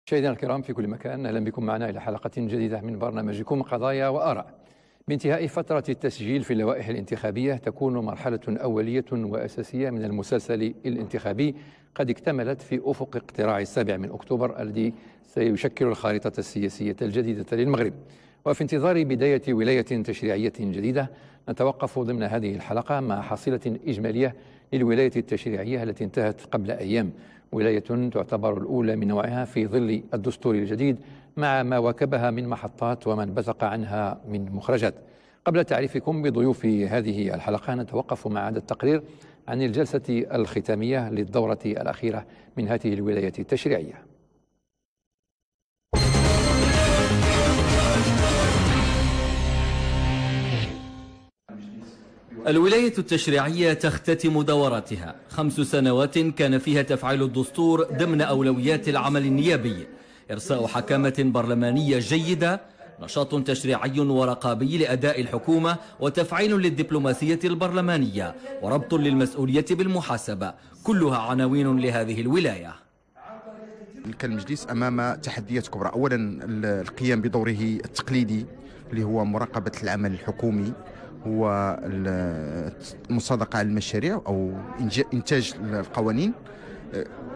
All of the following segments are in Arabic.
مشاهدينا الكرام في كل مكان، اهلا بكم معنا الى حلقه جديده من برنامجكم قضايا واراء. بانتهاء فتره التسجيل في اللوائح الانتخابيه تكون مرحله اوليه واساسيه من المسلسل الانتخابي قد اكتملت في افق اقتراع 7 من اكتوبر الذي سيشكل الخارطه السياسيه الجديده للمغرب. وفي انتظار بدايه ولايه تشريعيه جديده نتوقف ضمن هذه الحلقه مع حصيله اجماليه للولايه التشريعيه التي انتهت قبل ايام، ولاية تعتبر الأولى من نوعها في ظل الدستور الجديد مع ما واكبها من محطات وما انبثق عنها من مخرجات. قبل تعريفكم بضيوف هذه الحلقة نتوقف مع هذا التقرير عن الجلسة الختامية للدورة الأخيرة من هذه الولاية التشريعية. الولاية التشريعية تختتم دوراتها 5 سنوات كان فيها تفعيل الدستور ضمن أولويات العمل النيابي، إرساء حكامة برلمانية جيدة، نشاط تشريعي ورقابي لأداء الحكومة، وتفعيل للدبلوماسية البرلمانية، وربط للمسؤولية بالمحاسبة، كلها عناوين لهذه الولاية. كان المجلس أمام تحديات كبرى، أولا القيام بدوره التقليدي اللي هو مراقبة العمل الحكومي والمصادقة على المشاريع أو إنتاج القوانين.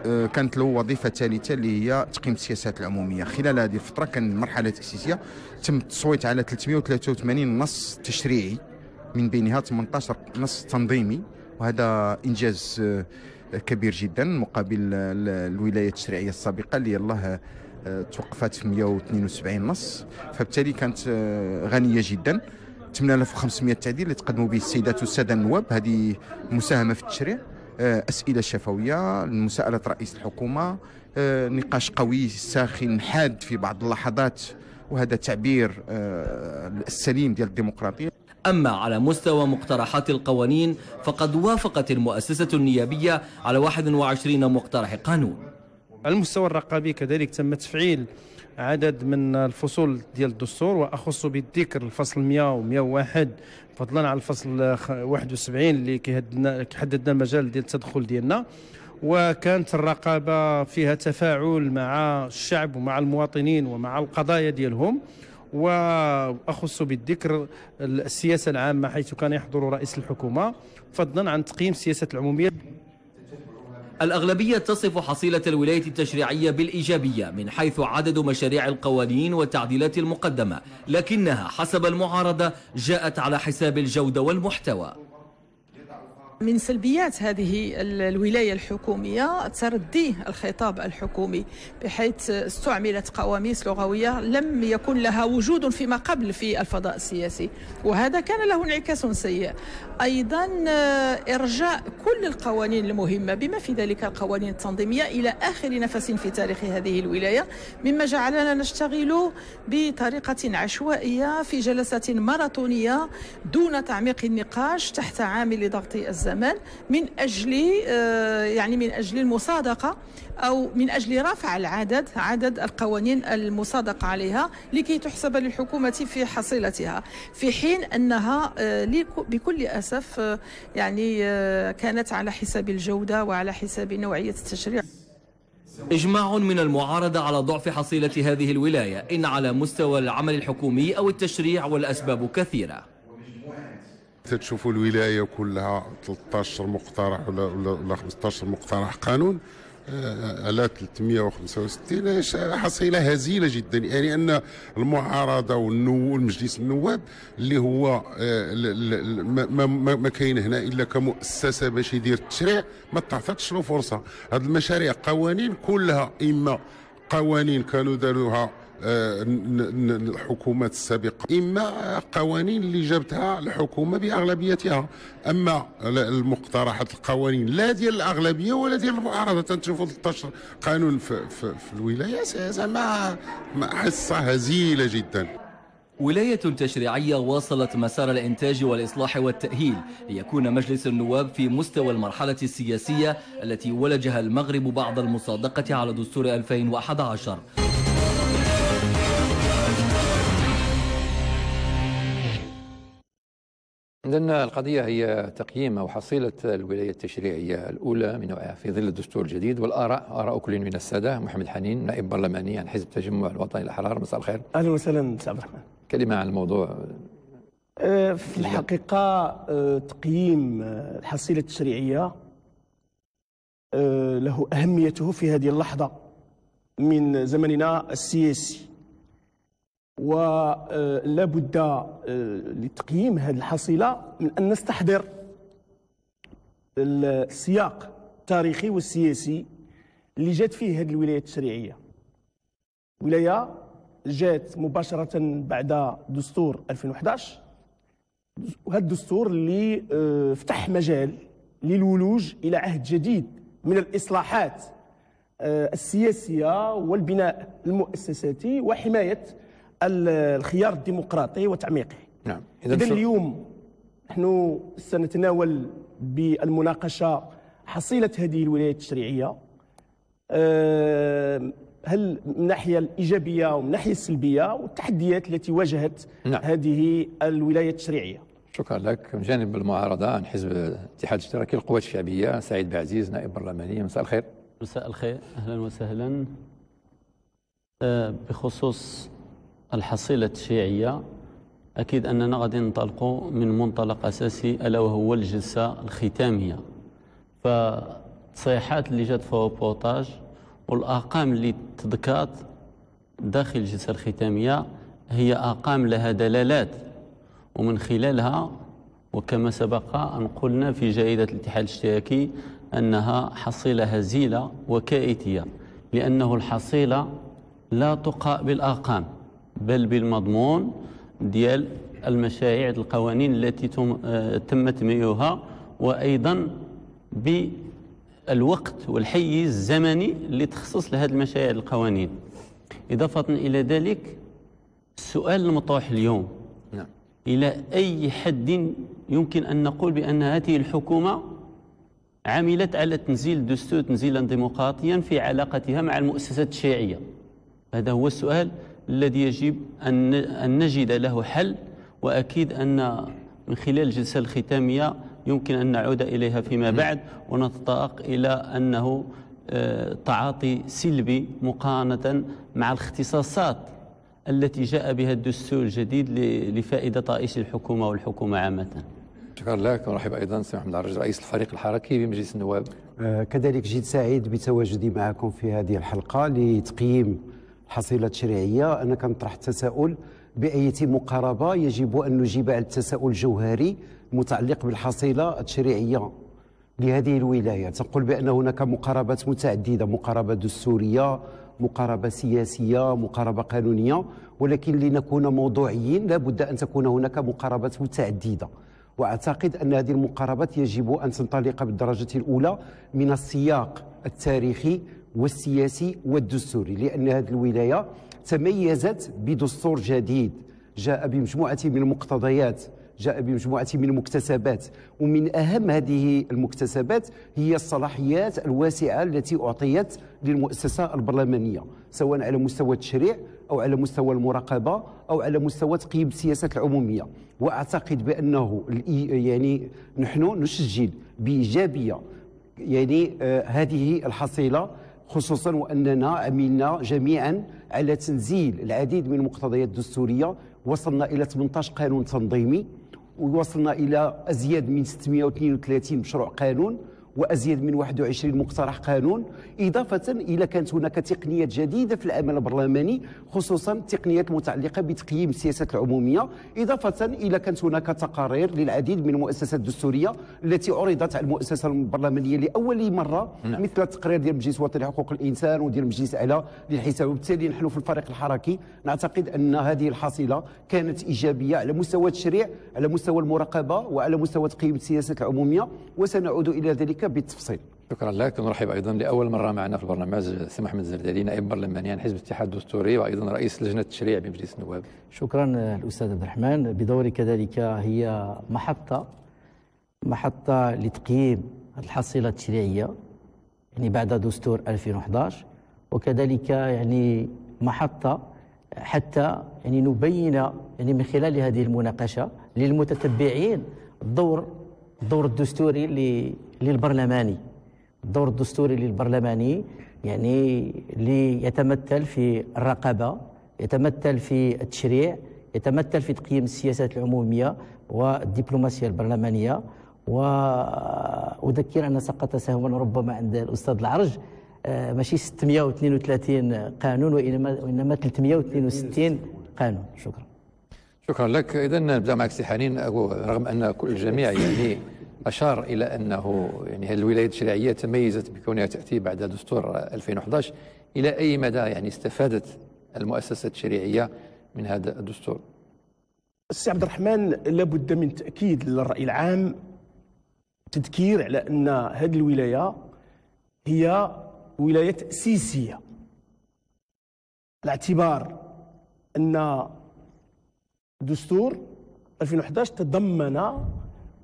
كانت له وظيفة ثالثة اللي هي تقييم السياسات العمومية. خلال هذه الفترة كان المرحلة التأسيسية تم التصويت على 383 نص تشريعي، من بينها 18 نص تنظيمي، وهذا إنجاز كبير جدا مقابل الولاية التشريعية السابقة اللي يلاه توقفت في 172 نص، فبالتالي كانت غنية جدا. 8500 تعديل اللي تقدموا به السيدات والساده النواب، هذه مساهمه في التشريع، اسئله شفويه، مساءله رئيس الحكومه، نقاش قوي ساخن حاد في بعض اللحظات، وهذا تعبير السليم ديال الديمقراطيه. أما على مستوى مقترحات القوانين فقد وافقت المؤسسة النيابية على 21 مقترح قانون. على المستوى الرقابي كذلك تم تفعيل عدد من الفصول ديال الدستور، واخص بالذكر الفصل 100 و101 فضلا على الفصل 71 اللي كيحددنا المجال ديال التدخل ديالنا، وكانت الرقابه فيها تفاعل مع الشعب ومع المواطنين ومع القضايا ديالهم. واخص بالذكر السياسه العامه حيث كان يحضر رئيس الحكومه فضلا عن تقييم السياسات العموميه. الأغلبية تصف حصيلة الولاية التشريعية بالإيجابية من حيث عدد مشاريع القوانين والتعديلات المقدمة، لكنها حسب المعارضة جاءت على حساب الجودة والمحتوى. من سلبيات هذه الولاية الحكومية تردي الخطاب الحكومي، بحيث استعملت قواميس لغوية لم يكن لها وجود فيما قبل في الفضاء السياسي، وهذا كان له انعكاس سيء. أيضا إرجاء كل القوانين المهمة بما في ذلك القوانين التنظيمية إلى آخر نفس في تاريخ هذه الولاية، مما جعلنا نشتغل بطريقة عشوائية في جلسات ماراثونية دون تعميق النقاش تحت عامل ضغط الزمان، من أجل المصادقة أو من أجل رفع عدد القوانين المصادقة عليها لكي تحسب للحكومة في حصيلتها، في حين أنها بكل أسف كانت على حساب الجودة وعلى حساب نوعية التشريع. إجماع من المعارضة على ضعف حصيلة هذه الولاية إن على مستوى العمل الحكومي أو التشريع، والأسباب كثيرة. تشوفوا الولايه كلها 13 مقترح ولا 15 مقترح قانون على 365 حصيله هزيله جدا. يعني ان المعارضه والمجلس النواب اللي هو ما كاين هنا الا كمؤسسه باش يدير التشريع، ما تعطاتش له فرصه. هذه المشاريع قوانين كلها اما قوانين كانوا داروها الحكومات السابقة، إما قوانين اللي جابتها الحكومة بأغلبيتها. أما المقترحات القوانين لا ديال الأغلبية ولا ديال المعارضة، تنشوفوا 13 قانون في الولاية، زعما حصة هزيلة جدا. ولاية تشريعية واصلت مسار الإنتاج والإصلاح والتأهيل ليكون مجلس النواب في مستوى المرحلة السياسية التي ولجها المغرب بعد المصادقة على دستور 2011. لأن القضية هي تقييم أو حصيلة الولاية التشريعية الأولى من نوعها في ظل الدستور الجديد، والآراء آراء كل من السادة. محمد حنين، نائب برلماني عن حزب التجمع الوطني الأحرار، مساء الخير. اهلا وسهلا سي عبد الرحمن. كلمة عن الموضوع. في الحقيقه تقييم الحصيله التشريعيه له اهميته في هذه اللحظه من زمننا السياسي، ولا بد لتقييم هذه الحصيله من ان نستحضر السياق التاريخي والسياسي اللي جات فيه هذه الولايه التشريعيه. ولايه جات مباشره بعد دستور 2011، وهذا الدستور اللي فتح مجال للولوج الى عهد جديد من الاصلاحات السياسيه والبناء المؤسساتي وحمايه الخيار الديمقراطي وتعميقه. نعم. إذن اليوم نحن سنتناول بالمناقشه حصيله هذه الولايه التشريعيه، هل من الناحيه الايجابيه ومن الناحيه السلبيه، والتحديات التي واجهت هذه الولايه التشريعيه. شكرا لك. من جانب المعارضه عن حزب الاتحاد الاشتراكي القوات الشعبيه، سعيد بعزيز، نائب برلماني، مساء الخير. مساء الخير، اهلا وسهلا. بخصوص الحصيله التشريعيه، اكيد اننا غادي ننطلقوا من منطلق اساسي الا وهو الجلسه الختاميه. فالتصريحات اللي جات في الريبورتاج والارقام اللي تذكرت داخل الجلسه الختاميه هي ارقام لها دلالات، ومن خلالها وكما سبق ان قلنا في جريده الاتحاد الاشتراكي انها حصيله هزيله وكارثيه، لانه الحصيله لا تقرأ بالارقام بل بالمضمون ديال المشاريع القوانين التي تم تمريرها، وايضا بالوقت والحيز الزمني اللي تخصص لهذه المشاريع القوانين. اضافه الى ذلك، السؤال المطروح اليوم الى اي حد يمكن ان نقول بان هذه الحكومه عملت على تنزيل الدستور تنزيلا ديمقراطيا في علاقتها مع المؤسسات التشريعيه؟ هذا هو السؤال الذي يجب أن نجد له حل، وأكيد أن من خلال الجلسة الختامية يمكن أن نعود إليها فيما بعد ونتطرق إلى أنه تعاطي سلبي مقارنة مع الاختصاصات التي جاء بها الدستور الجديد لفائدة رئيس الحكومة والحكومة عامة. شكرا لك. ونرحب ايضا سي محمد عرج، رئيس الفريق الحركي بمجلس النواب. كذلك جد سعيد بتواجدي معكم في هذه الحلقه لتقييم الحصيله التشريعيه. انا كنطرح التساؤل بأية مقاربه يجب ان نجيب على التساؤل الجوهري المتعلق بالحصيله التشريعيه لهذه الولايه. تقول بان هناك مقاربات متعدده، مقاربه دستوريه، مقاربه سياسيه، مقاربه قانونيه، ولكن لنكون موضوعيين لابد ان تكون هناك مقاربات متعدده. واعتقد ان هذه المقاربات يجب ان تنطلق بالدرجه الاولى من السياق التاريخي والسياسي والدستوري، لان هذه الولايه تميزت بدستور جديد جاء بمجموعه من المقتضيات، جاء بمجموعه من المكتسبات، ومن اهم هذه المكتسبات هي الصلاحيات الواسعه التي اعطيت للمؤسسه البرلمانيه، سواء على مستوى التشريع او على مستوى المراقبه او على مستوى تقييم السياسات العموميه. واعتقد بانه يعني نحن نسجل بايجابيه يعني هذه الحصيله، خصوصا واننا عملنا جميعا على تنزيل العديد من المقتضيات الدستوريه. وصلنا الى 18 قانون تنظيمي، ووصلنا الى ازيد من 632 مشروع قانون، وازيد من 21 مقترح قانون، اضافه الى كانت هناك تقنيات جديده في العمل البرلماني، خصوصا التقنيات المتعلقه بتقييم السياسات العموميه، اضافه الى كانت هناك تقارير للعديد من المؤسسات الدستوريه التي عرضت على المؤسسه البرلمانيه لاول مره، مثل التقرير ديال المجلس الوطني لحقوق الانسان وديال المجلس الاعلى للحساب. وبالتالي نحن في الفريق الحركي نعتقد ان هذه الحصيله كانت ايجابيه على مستوى التشريع، على مستوى المراقبه، وعلى مستوى تقييم السياسات العموميه، وسنعود الى ذلك بالتفصيل. شكرا لك. نرحب ايضا لاول مره معنا في البرنامج سي محمد الزردالي، نائب برلماني عن حزب الاتحاد الدستوري وايضا رئيس لجنه التشريع بمجلس النواب. شكرا الاستاذ عبد الرحمن. بدوري كذلك هي محطه لتقييم الحصيله التشريعيه يعني بعد دستور 2011، وكذلك يعني محطه حتى يعني نبين يعني من خلال هذه المناقشه للمتتبعين الدور الدستوري للبرلماني. الدور الدستوري للبرلماني يعني اللي يتمثل في الرقابة، يتمثل في التشريع، يتمثل في تقييم السياسات العمومية والدبلوماسية البرلمانية. وأذكر أن سقط سهوا ربما عند الأستاذ العرج ماشي 632 قانون وإنما 362 قانون. شكرا لك. إذا نبدأ معك سي حنين. رغم أن كل الجميع يعني أشار إلى أنه يعني هذه الولايات التشريعية تميزت بكونها تأتي بعد دستور 2011، إلى أي مدى يعني استفادت المؤسسات التشريعية من هذا الدستور؟ السي عبد الرحمن، لابد من تأكيد للرأي العام، تذكير على أن هذه الولاية هي ولاية تأسيسية، باعتبار أن دستور 2011 تضمن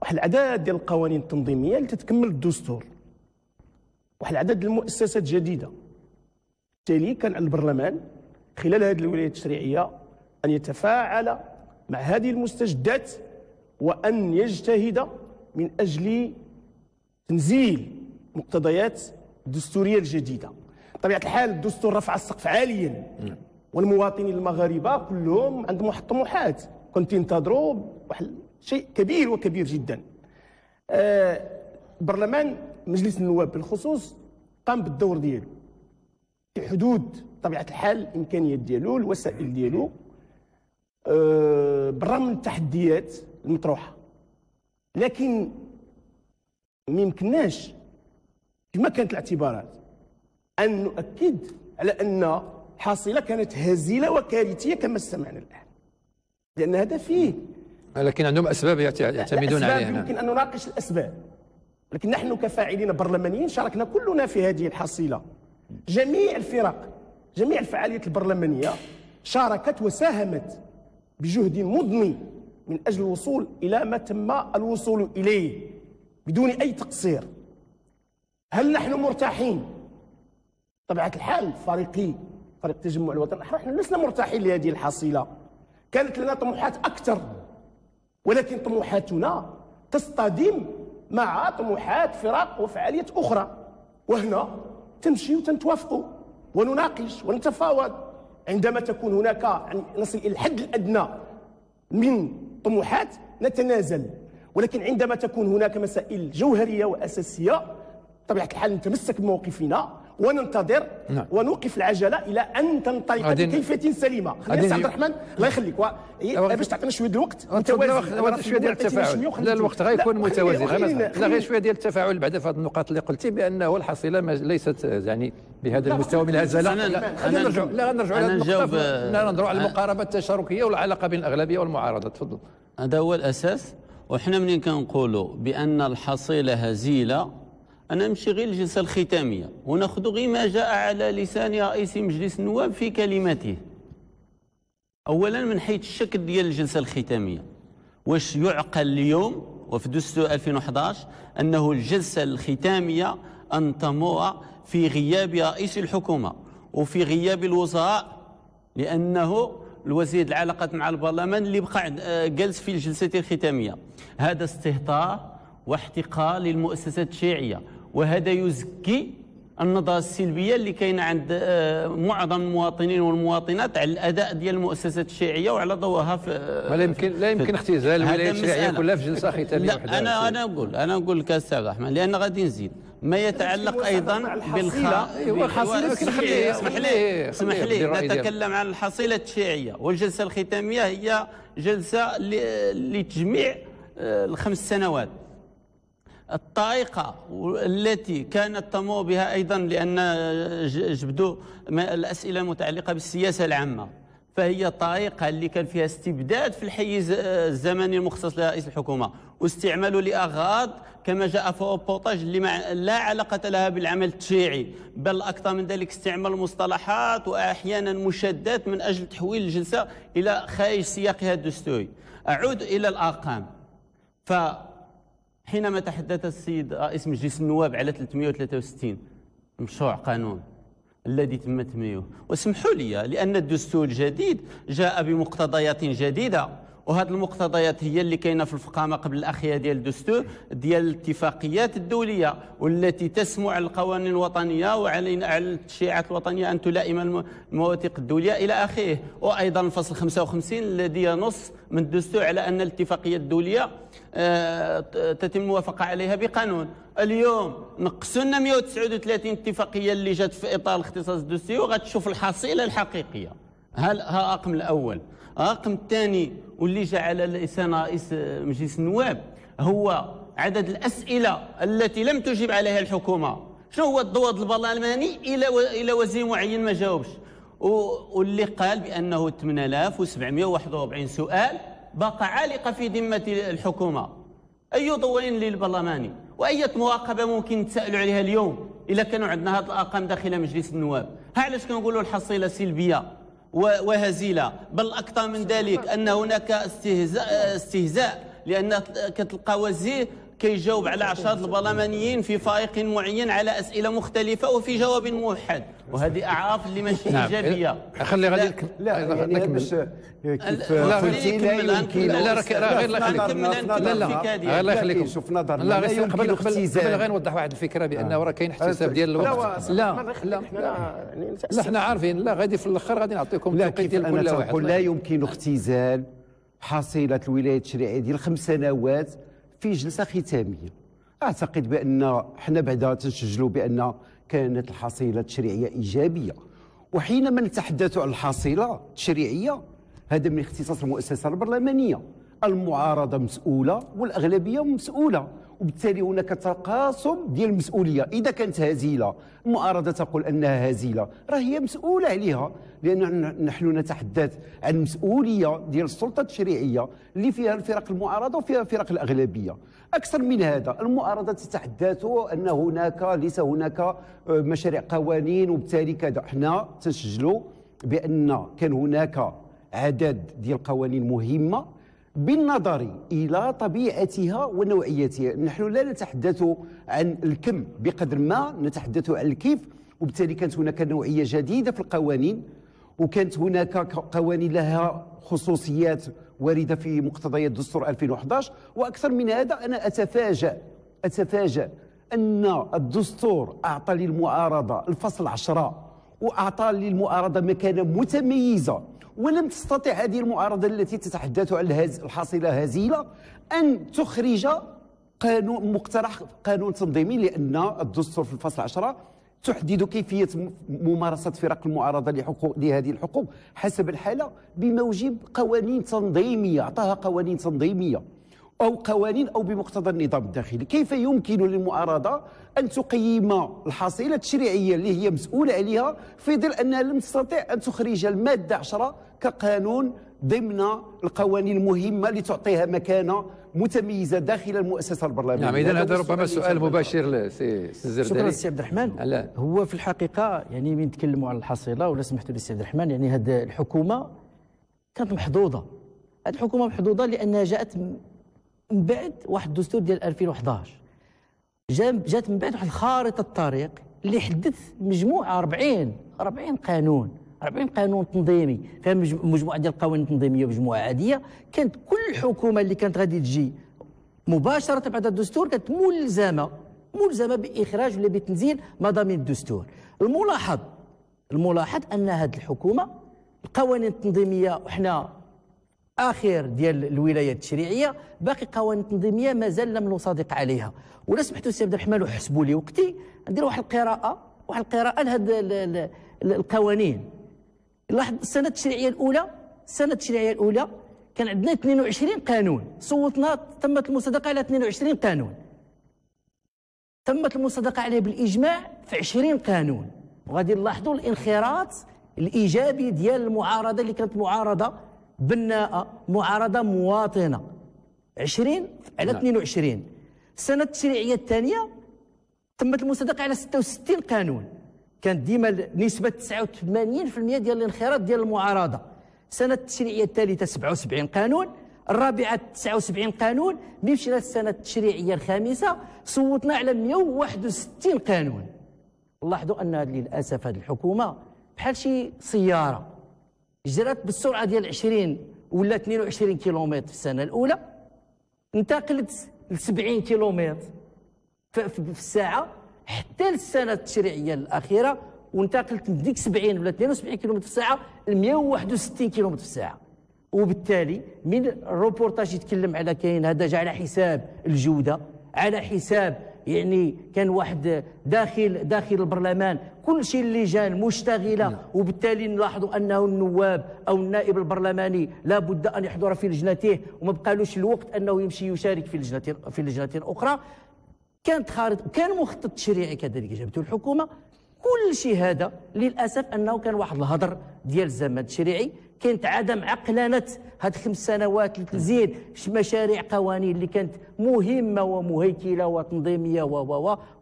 واحد العدد ديال القوانين التنظيمية اللي تتكمل الدستور، واحد العدد المؤسسات جديدة. بالتالي كان على البرلمان خلال هذه الولايات التشريعية أن يتفاعل مع هذه المستجدات وأن يجتهد من أجل تنزيل مقتضيات الدستورية الجديدة. بطبيعة الحال الدستور رفع السقف عاليا، والمواطنين المغاربة كلهم عندهم واحد الطموحات، كنت ينتظروا واحد شيء كبير وكبير جدا. البرلمان مجلس النواب بالخصوص قام بالدور ديالو في حدود طبيعة الحال الإمكانيات ديالو، الوسائل ديالو، بالرغم من التحديات المطروحة. لكن ما يمكنناش كما كانت الاعتبارات أن نؤكد على أن الحاصلة كانت هزيلة وكارثية كما استمعنا الآن، لأن هذا فيه، لكن عندهم أسباب يعتمدون عليها. يمكن أن نناقش الأسباب، لكن نحن كفاعلين برلمانيين شاركنا كلنا في هذه الحصيلة. جميع الفرق، جميع الفعاليات البرلمانية شاركت وساهمت بجهد مضني من أجل الوصول إلى ما تم الوصول إليه بدون أي تقصير. هل نحن مرتاحين؟ طبيعة الحال فريق تجمع الوطن الأحرار نحن لسنا مرتاحين لهذه الحصيلة. كانت لنا طموحات أكثر، ولكن طموحاتنا تصطدم مع طموحات فرق وفعاليات أخرى، وهنا تمشي وتنتوافقوا ونناقش ونتفاوض. عندما تكون هناك يعني نصل إلى الحد الأدنى من طموحات نتنازل، ولكن عندما تكون هناك مسائل جوهرية وأساسية طبيعة الحال نتمسك بموقفنا وننتظر ونوقف العجلة إلى أن تنطلق بكيفية سليمة. خلينا عبد الرحمن الله يخليك باش تعطينا شوية الوقت متوازي، شوية ديال التفاعل. لا الوقت غيكون متوازي، لا غير شوية ديال التفاعل بعد في هذه النقاط اللي قلتي بأنه الحصيلة ليست يعني بهذا المستوى من الهزلة. نرجعوا على المقاربة التشاركية والعلاقة بين الأغلبية والمعارضة. تفضل. هذا هو الأساس. وحنا منين كنقولوا بأن الحصيلة هزيلة، أنا نمشي غير الجلسة الختامية وناخذ غير ما جاء على لسان رئيس مجلس النواب في كلماته. أولا من حيث الشكل ديال الجلسة الختامية، واش يعقل اليوم وفي دستور 2011 أنه الجلسة الختامية أن تمر في غياب رئيس الحكومة وفي غياب الوزراء، لأنه الوزير العلاقات مع البرلمان اللي بقى جالس في الجلسة الختامية. هذا استهتار واحتقار للمؤسسات التشريعية، وهذا يزكي النظرة السلبية اللي كاينة عند معظم المواطنين والمواطنات على الأداء ديال المؤسسات التشريعية وعلى دورها في لا يمكن اختزال الولايات التشريعية كلها في جلسة ختامية وحدة. أنا نقول لك أستاذ الرحمن، لأن غادي نزيد ما يتعلق أيضا اسمح لي نتكلم عن الحصيلة التشريعية. والجلسة الختامية هي جلسة لتجميع الخمس سنوات. الطريقة التي كانت تمر بها أيضا، لأن جبدوا الأسئلة المتعلقة بالسياسة العامة، فهي طريقة اللي كان فيها استبداد في الحيز الزمني المختص لرئيس الحكومة واستعماله لأغراض كما جاء في الريبورتاج اللي لا علاقة لها بالعمل التشريعي، بل أكثر من ذلك استعمال مصطلحات وأحيانا مشادات من أجل تحويل الجلسة إلى خارج سياقها الدستوري. أعود إلى الأرقام. حينما تحدث السيد رئيس مجلس النواب على 363 مشروع قانون الذي تم تمريره، واسمحوا لي لأن الدستور الجديد جاء بمقتضيات جديدة وهذه المقتضيات هي اللي كاينه في الفقامه قبل الاخيره ديال الدستور ديال الاتفاقيات الدوليه، والتي تسمو على القوانين الوطنيه وعلينا على التشريعات الوطنيه ان تلائم المواثيق الدوليه الى اخره. وايضا الفصل 55 الذي ينص من الدستور على ان الاتفاقيات الدوليه تتم الموافقه عليها بقانون. اليوم نقصوا لنا 139 اتفاقيه اللي جات في اطار الاختصاص الدستوري، وغتشوف الحصيله الحقيقيه. ها الرقم الاول. الرقم الثاني واللي جاء على لسان رئيس مجلس النواب هو عدد الاسئله التي لم تجب عليها الحكومه. شنو هو الدور البرلماني الى وزير معين ما جاوبش، واللي قال بانه 8741 سؤال باقى عالقه في ذمه الحكومه. اي دور للبرلماني واية مراقبه ممكن نتسائلوا عليها اليوم اذا كانوا عندنا هذه الارقام داخل مجلس النواب؟ ها علاش كنقولوا الحصيله سلبيه وهزيله؟ بل اكثر من ذلك ان هناك استهزاء لان كتلقى وزير كيجاوب على عشرات البرلمانيين في فريق معين على اسئله مختلفه وفي جواب موحد، وهذه اعراف اللي ماشي ايجابيه. خلي غادي لا يعني باش كيف قلتي لا يمكن لا غير الله يخليكم شوف نظرنا لا غير قبل غير نوضح واحد الفكره بانه راه كاين احتساب ديال الوقت. لا احنا عارفين. لا غادي في الاخر غادي نعطيكم التوقيت ديال كل واحد. لا يمكن اختزال حصيله الولايه التشريعيه ديال 5 سنوات في جلسه ختاميه. اعتقد بان حنا بعدا تنسجلوا بان كانت الحصيله التشريعيه ايجابيه، وحينما نتحدث عن الحصيله التشريعيه هذا من اختصاص المؤسسه البرلمانيه. المعارضه مسؤوله والاغلبيه مسؤوله، وبالتالي هناك تقاسم ديال المسؤوليه. اذا كانت هزيله المعارضه تقول انها هزيله، راه هي مسؤوله عليها، لان نحن نتحدث عن مسؤوليه ديال السلطه التشريعيه اللي فيها الفرق المعارضه وفيها فرق الاغلبيه. اكثر من هذا، المعارضه تتحدث ان هناك ليس هناك مشاريع قوانين وبالتالي كذا. احنا تسجلوا بان كان هناك عدد ديال القوانين مهمه بالنظر إلى طبيعتها ونوعيتها. نحن لا نتحدث عن الكم بقدر ما نتحدث عن الكيف، وبالتالي كانت هناك نوعية جديدة في القوانين، وكانت هناك قوانين لها خصوصيات واردة في مقتضيات دستور 2011. وأكثر من هذا، أنا أتفاجأ أن الدستور أعطى للمعارضة الفصل 10 وأعطى للمعارضة مكانة متميزة، ولم تستطع هذه المعارضة التي تتحدث عن الحصيلة هزيلة أن تخرج مقترح قانون تنظيمي، لأن الدستور في الفصل 10 تحدد كيفية ممارسة فرق المعارضة لهذه الحقوق حسب الحالة بموجب قوانين تنظيمية. أعطاها قوانين تنظيمية أو قوانين أو بمقتضى النظام الداخلي. كيف يمكن للمعارضة أن تقيم الحصيلة التشريعية اللي هي مسؤولة عليها في ظل أنها لم تستطع أن تخرج المادة 10 كقانون ضمن القوانين المهمة لتعطيها مكانة متميزة داخل المؤسسة البرلمانية؟ نعم، إذن هذا ربما سؤال مباشر لسي الزرداري. شكرا سي عبد الرحمن. هو في الحقيقة يعني من نتكلموا على الحصيلة، ولا سمحتوا لي سي عبد الرحمن، يعني هذه الحكومة كانت محظوظة. هذه الحكومة محظوظة لأنها جاءت من بعد واحد الدستور ديال 2011، جات من بعد واحد خارطة الطريق اللي حدد مجموعة 40 قانون، 40 قانون تنظيمي، فيها مجموعة ديال القوانين التنظيمية ومجموعة عادية. كانت كل حكومة اللي كانت غادي تجي مباشرة بعد الدستور كانت ملزمة بإخراج ولا بتنزيل مضامين الدستور. الملاحظ أن هذه الحكومة القوانين التنظيمية، وحنا اخر ديال الولايات التشريعيه، باقي قوانين تنظيميه مازال لم نصادق عليها. ولا سمحتوا سي عبد الرحمن وحسبوا لي وقتي، ندير واحد القراءه لهاد القوانين. لاحظ السنه التشريعيه الاولى كان عندنا 22 قانون، تمت المصادقه على 22 قانون، تمت المصادقه عليه بالاجماع في 20 قانون. وغادي نلاحظوا الانخراط الايجابي ديال المعارضه اللي كانت معارضه بناءة، معارضة مواطنة، 20 على 22. السنة التشريعية الثانية تمت المصادقة على 66 قانون، كانت ديما نسبة 89% ديال الانخراط ديال المعارضة. السنة التشريعية الثالثة 77 قانون، الرابعة 79 قانون. مشينا السنة التشريعية الخامسة صوتنا على 161 قانون. لاحظوا أن للأسف هذه الحكومة بحال شي سيارة جرات بالسرعه ديال 20 ولا 22 كيلومتر في السنه الاولى، انتقلت ل 70 كيلومتر في الساعه حتى للسنه التشريعيه الاخيره، وانتقلت من ديك 70 ولا 72 كيلومتر في الساعه ل 161 كيلومتر في الساعه. وبالتالي من الروبورتاج يتكلم على كاين هذا جا على حساب الجوده، على حساب يعني كان واحد داخل البرلمان كل شيء اللجان مشتغله، وبالتالي نلاحظوا انه النواب او النائب البرلماني لابد ان يحضر في لجنته وما بقالوش الوقت انه يمشي يشارك في لجنه اخرى. كانت خارطه، كان مخطط تشريعي كذلك جابته الحكومه. كل شيء هذا للاسف انه كان واحد الهدر ديال الزمن التشريعي، كانت عدم عقلنه هاد 5 سنوات لتزيد مشاريع قوانين اللي كانت مهمه ومهيكله وتنظيميه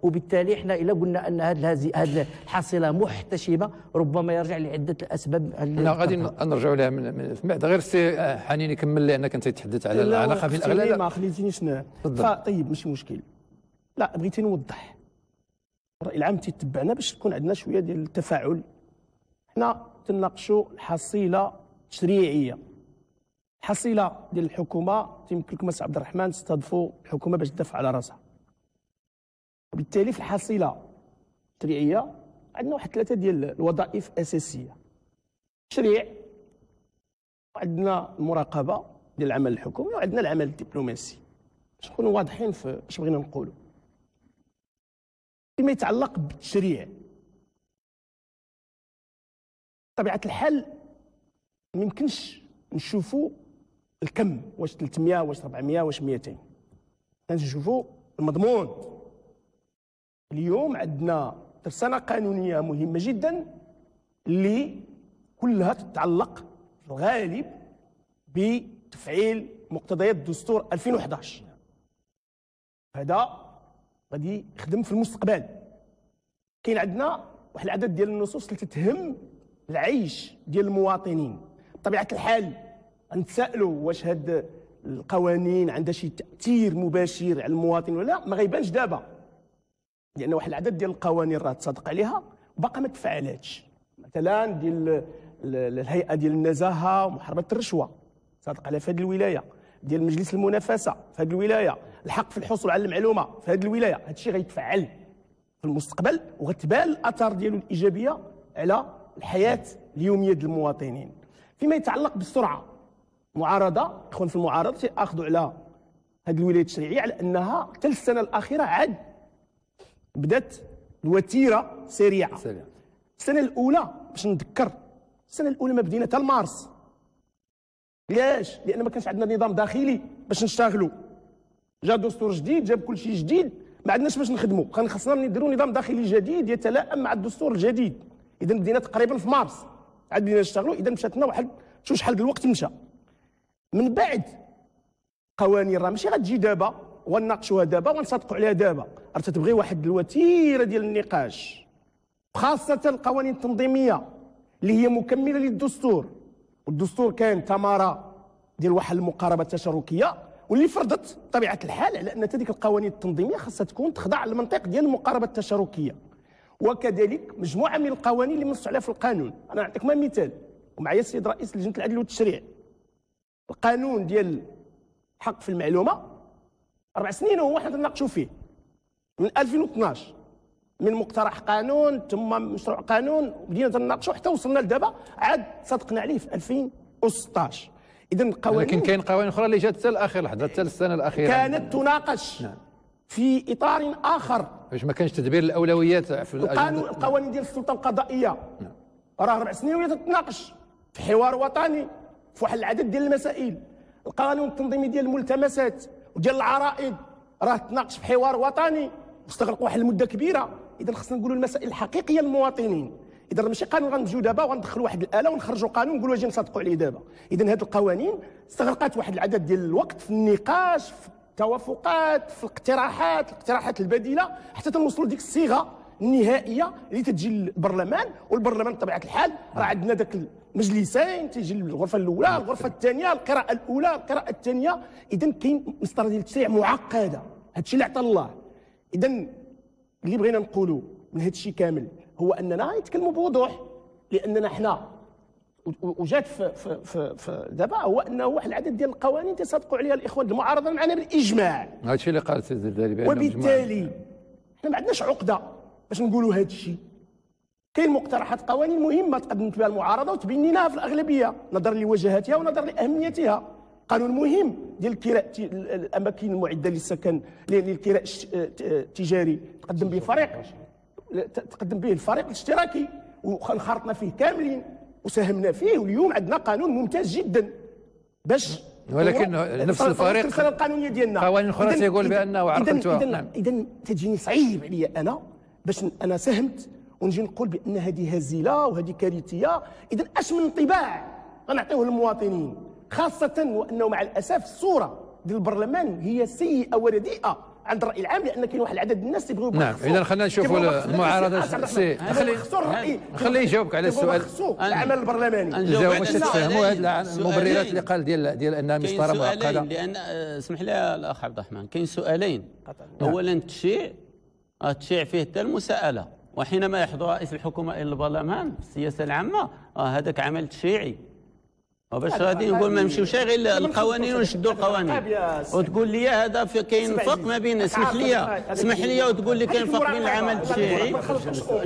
وبالتالي احنا الا قلنا ان هذه الحصيله محتشمه ربما يرجع لعده اسباب. غادي نرجعوا لها من بعد. غير السي حنين يكمل لان كنت يتحدث على العلاقه بين الاغلال. ما خليتينيش طيب ماشي مشكل. لا بغيتي نوضح الرأي العام تيتبعنا باش تكون عندنا شويه ديال التفاعل. حنا تناقشوا الحصيله التشريعيه، الحصيله ديال الحكومه يمكن لكم السي عبد الرحمن تستضيفوا الحكومه باش تدافع على راسها. وبالتالي في الحصيله التشريعيه عندنا واحد 3 ديال الوظائف اساسيه: التشريع، وعندنا المراقبه ديال العمل الحكومي، وعندنا العمل الدبلوماسي. باش نكونوا واضحين في اش بغينا نقولوا. فيما يتعلق بالتشريع، بطبيعة الحال ما يمكنش نشوفوا الكم، واش 300 واش 400 واش 200، نشوفوا المضمون. اليوم عندنا ترسانة قانونية مهمة جدا اللي كلها تتعلق في الغالب بتفعيل مقتضيات دستور 2011. هذا غادي يخدم في المستقبل. كاين عندنا واحد العدد ديال النصوص اللي تتهم العيش ديال المواطنين. بطبيعه الحال غنتسائلوا واش هاد القوانين عندها شي تاثير مباشر على المواطن ولا لا. ما غيبانش دابا، لان واحد العدد ديال القوانين راه تصادق عليها وباقا ما تفعلاتش. مثلا ديال الهيئه ديال النزاهه ومحاربه الرشوه صادق عليها في هذه الولايه، ديال مجلس المنافسه في هذه الولايه، الحق في الحصول على المعلومه في هذه الولايه. هذا الشيء غيتفعل في المستقبل وغتبان الاثار ديالو الايجابيه على الحياه اليوميه ديال المواطنين. فيما يتعلق بالسرعه، معارضه اخوان في المعارضه تاخذوا على هذه الولايه التشريعيه على انها حتى السنه الاخيره عاد بدات الوتيره سريعه. السنه الاولى باش نذكر، السنه الاولى ما بدينا حتى لمارس. علاش؟ لان ما كانش عندنا نظام داخلي باش نشتغلوا. جا دستور جديد جاب كل شيء جديد، ما عندناش باش نخدموا، كان خصنا نديروا نظام داخلي جديد يتلائم مع الدستور الجديد. اذا بدينا تقريبا في مارس عاد بدينا نشتغلوا. اذا مشات لنا واحد شوف شحال الوقت مشى. من بعد قوانين راه ماشي غتجي دابا ونناقشوها دابا ونصادقوا عليها دابا، راه تتبغي واحد الوتيره ديال النقاش، خاصه القوانين التنظيميه اللي هي مكمله للدستور. والدستور كان ثمره ديال واحد المقاربه التشاركيه واللي فرضت بطبيعه الحال على ان هذيك القوانين التنظيميه خاصها تكون تخضع للمنطق ديال المقاربه التشاركيه. وكذلك مجموعه من القوانين اللي منصوص عليها في القانون. انا نعطيكم مثال ومعايا السيد رئيس لجنه العدل والتشريع. القانون ديال الحق في المعلومه 4 سنين وهو حنا تناقشوا فيه من 2012، من مقترح قانون ثم مشروع قانون بدينا تناقشوا حتى وصلنا لدابا عاد صدقنا عليه في 2016. اذا القوانين، لكن كاين قوانين اخرى اللي جات حتى لاخر لحظه، حتى السنه الاخيره كانت تناقش في اطار اخر. باش ما كانش تدبير الاولويات في القوانين ديال السلطه القضائيه راه 4 سنين وهي تتناقش في حوار وطني في واحد العدد ديال المسائل. القانون التنظيمي ديال الملتمسات وديال العرائض راه تناقش في حوار وطني واستغرق واحد المده كبيره. اذا خصنا نقولوا المسائل الحقيقيه للمواطنين. اذا ماشي قانون غنجيو دابا وغندخلوا واحد الاله ونخرجوا قانون نقولوا اجي نصادقوا عليه دابا. اذا هذه القوانين استغرقت واحد العدد ديال الوقت في النقاش، في التوافقات، في الاقتراحات البديله حتى تنوصلوا لديك الصيغه النهائيه اللي تجي للبرلمان. والبرلمان بطبيعه الحال راه عندنا ذاك المجلسين، تيجي الغرفه الاولى، الغرفه الثانيه، القراءه الاولى، القراءه الثانيه. اذا كاين مسطره ديال التشريع معقده، هذا الشيء اللي عطى الله. اذا اللي بغينا نقولوا من هذا الشيء كامل هو اننا نتكلموا بوضوح، لاننا حنا وجات في دابا هو انه واحد العدد ديال القوانين تصادقوا عليها الاخوان المعارضه معنا بالاجماع. هذا الشيء اللي قال السيد الزرداري بانه وبالتالي احنا ما عندناش عقده باش نقولوا هذا الشيء. كاين مقترحات قوانين مهمه تقدمت بها المعارضه وتبنيناها في الاغلبيه نظرا لوجهاتها ونظرا لاهميتها. قانون مهم ديال الكراء الاماكن المعده للسكن للكراء التجاري تقدم به الفريق الاشتراكي وانخرطنا فيه كاملين وساهمنا فيه، واليوم عندنا قانون ممتاز جدا باش ولكن نفس الفريق الرساله القانونيه ديالنا قوانين اخرى تيقول بانه عرقلتوها. اذا تجيني صعيب عليا انا باش انا ساهمت ونجي نقول بان هذه هزيله وهذه كارثيه. اذا اش من انطباع غنعطيوه للمواطنين، خاصه وانه مع الاسف الصوره ديال البرلمان هي سيئه ورديئه عند الراي العام، لان كاين واحد العدد الناس تيبغيو نعم. اذا خلينا نشوفوا المعارضه. خليه يجاوبك على السؤال. العمل البرلماني واش تتفهموا هذه المبررات اللي قال ديال انها مسطره معقده؟ لان اسمح لي الاخ عبد الرحمن، كاين سؤالين. اولا التشيع فيه حتى المساءله، وحينما يحضر رئيس الحكومه الى البرلمان في السياسه العامه هذاك عمل تشيعي، وباش غادي نقول ما نمشيوش غير القوانين ونشدوا القوانين وتقول لي هذا كاين فرق ما بين اسمح لي وتقول لي كاين فرق بين العمل التشيعي.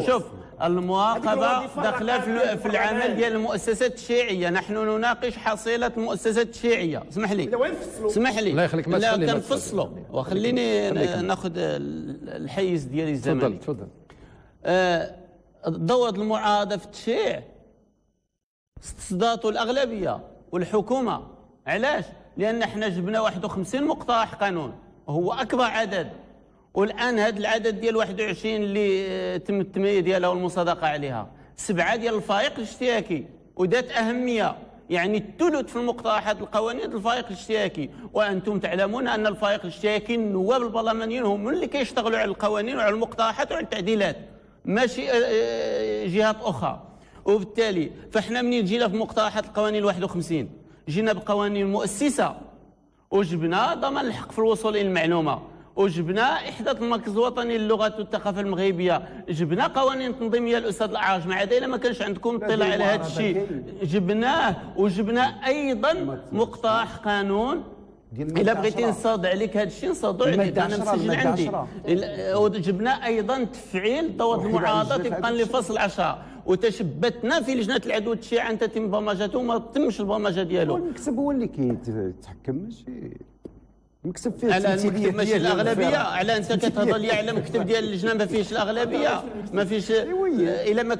شوف المواقبه داخله في العمل ديال المؤسسات التشيعيه، نحن نناقش حصيله المؤسسات التشيعيه. اسمح لي الله يخليك ما تخلي لا كنفصلوا وخليني ناخذ الحيز ديالي الزمني. تفضل. دور المعارضه في التشيع استصداته الأغلبية والحكومة. علاش؟ لأن احنا جبنا 51 مقترح قانون وهو أكبر عدد، والآن هذا العدد ديال 21 اللي تم التمييز ديالها والمصادقة عليها 7 ديال الفريق الاشتراكي، وذات أهمية، يعني الثلث في المقترحات القوانين الفريق الاشتراكي. وأنتم تعلمون أن الفريق الاشتراكي النواب البرلمانيين هم اللي كيشتغلوا على القوانين وعلى المقترحات وعلى التعديلات، ماشي جهات أخرى. وبالتالي فاحنا منين جينا في مقترحات القوانين 51 جينا بقوانين مؤسسه، وجبنا ضمان الحق في الوصول الى المعلومه، وجبنا احداث المركز الوطني للغات والثقافه المغربيه، جبنا قوانين تنظيميه الاستاذ الأعرج، مع ذلك ما كانش عندكم اطلاع على هذا الشيء جبناه. وجبنا ايضا مقترح قانون الا بغيتي نصاد عليك هذا الشيء نصادوا عليك، انا مسجل عندي. وجبنا ايضا تفعيل دور المعارضه طبقا لفصل 10، وتشبتنا في لجنه العدو التشيع ان تتم برمجته وما تمش البرمجه ديالو. المكتب هو اللي كيتحكم، ماشي المكتب فيه على المكتب ماشي الاغلبيه. على انت كتهضر لي على المكتب ديال اللجنه ما فيهش الاغلبيه، ما فيش. الا ما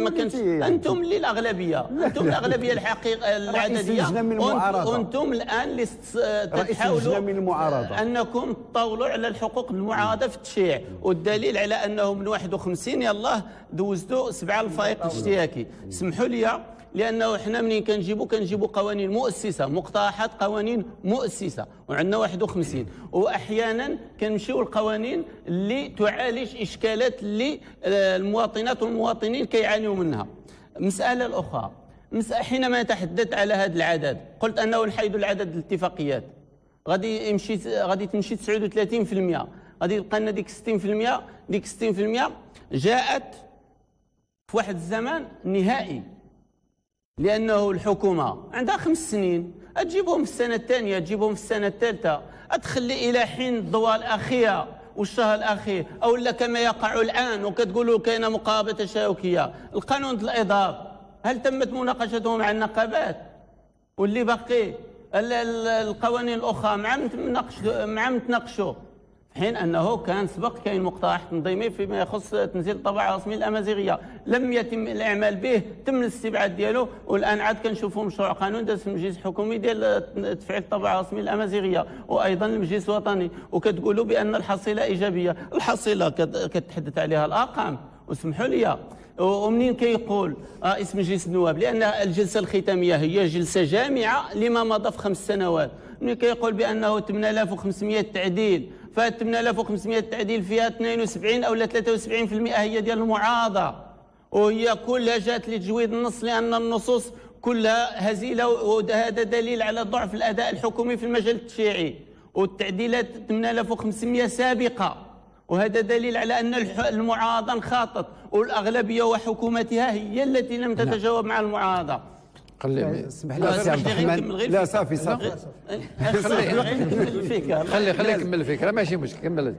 كانش انتم اللي الاغلبيه، انتم الاغلبيه الحقيقه العدديه، وانتم الان اللي تحاولوا انكم تطاولوا على الحقوق المعارضه في التشيع، والدليل على انه من 51 يلاه دوزتوا 7 الفريق الاشتراكي. اسمحوا لي، لانه احنا منين كنجيبوا قوانين مؤسسه، مقترحات قوانين مؤسسه، وعندنا 51، واحيانا كنمشيو القوانين اللي تعالج اشكالات اللي المواطنات والمواطنين كيعانيوا منها. المساله الاخرى، حينما تحدثت على هذا العدد قلت انه نحيدوا العدد الاتفاقيات، غادي تمشي 39%، غادي يبقى لنا ديك 60%. ديك 60% جاءت في واحد الزمان نهائي، لأنه الحكومة عندها 5 سنين، تجيبهم في السنة الثانية، تجيبهم في السنة الثالثة، تخلي إلى حين الضوء الأخيرة والشهر الأخير، أو لا كما يقع الآن وكتقولوا كاينة مقاربة تشاركية. القانون الإضراب هل تمت مناقشته مع النقابات؟ واللي باقي القوانين الأخرى مع متناقشوا، في حين انه كان سبق كاين مقترح تنظيمي فيما يخص تنزيل الطباعه الرسميه الامازيغيه، لم يتم الاعمال به، تم الاستبعاد ديالو، والان عاد كنشوفوا مشروع قانون داز في المجلس الحكومي ديال تفعيل الطباعه الرسميه الامازيغيه، وايضا المجلس الوطني، وكتقولوا بان الحصيله ايجابيه. الحصيله كتحدث عليها الارقام، واسمحوا لي، ومنين كيقول رئيس مجلس النواب، لان الجلسه الختاميه هي جلسه جامعه لما مضى في 5 سنوات، منين كيقول بانه 8500 تعديل، فهاد 8500 تعديل فيها 72 او 73% هي ديال المعارضه، وهي كلها جات لتجويد النص، لان النصوص كلها هزيله، وهذا دليل على ضعف الاداء الحكومي في المجال التشريعي. والتعديلات 8500 سابقه، وهذا دليل على ان المعارضه انخاطت، والاغلبيه وحكومتها هي التي لم تتجاوب مع المعارضه. اسمح لي سي عبد الرحمن. لا صافي خليه يكمل الفكره ماشي مشكل. كمل.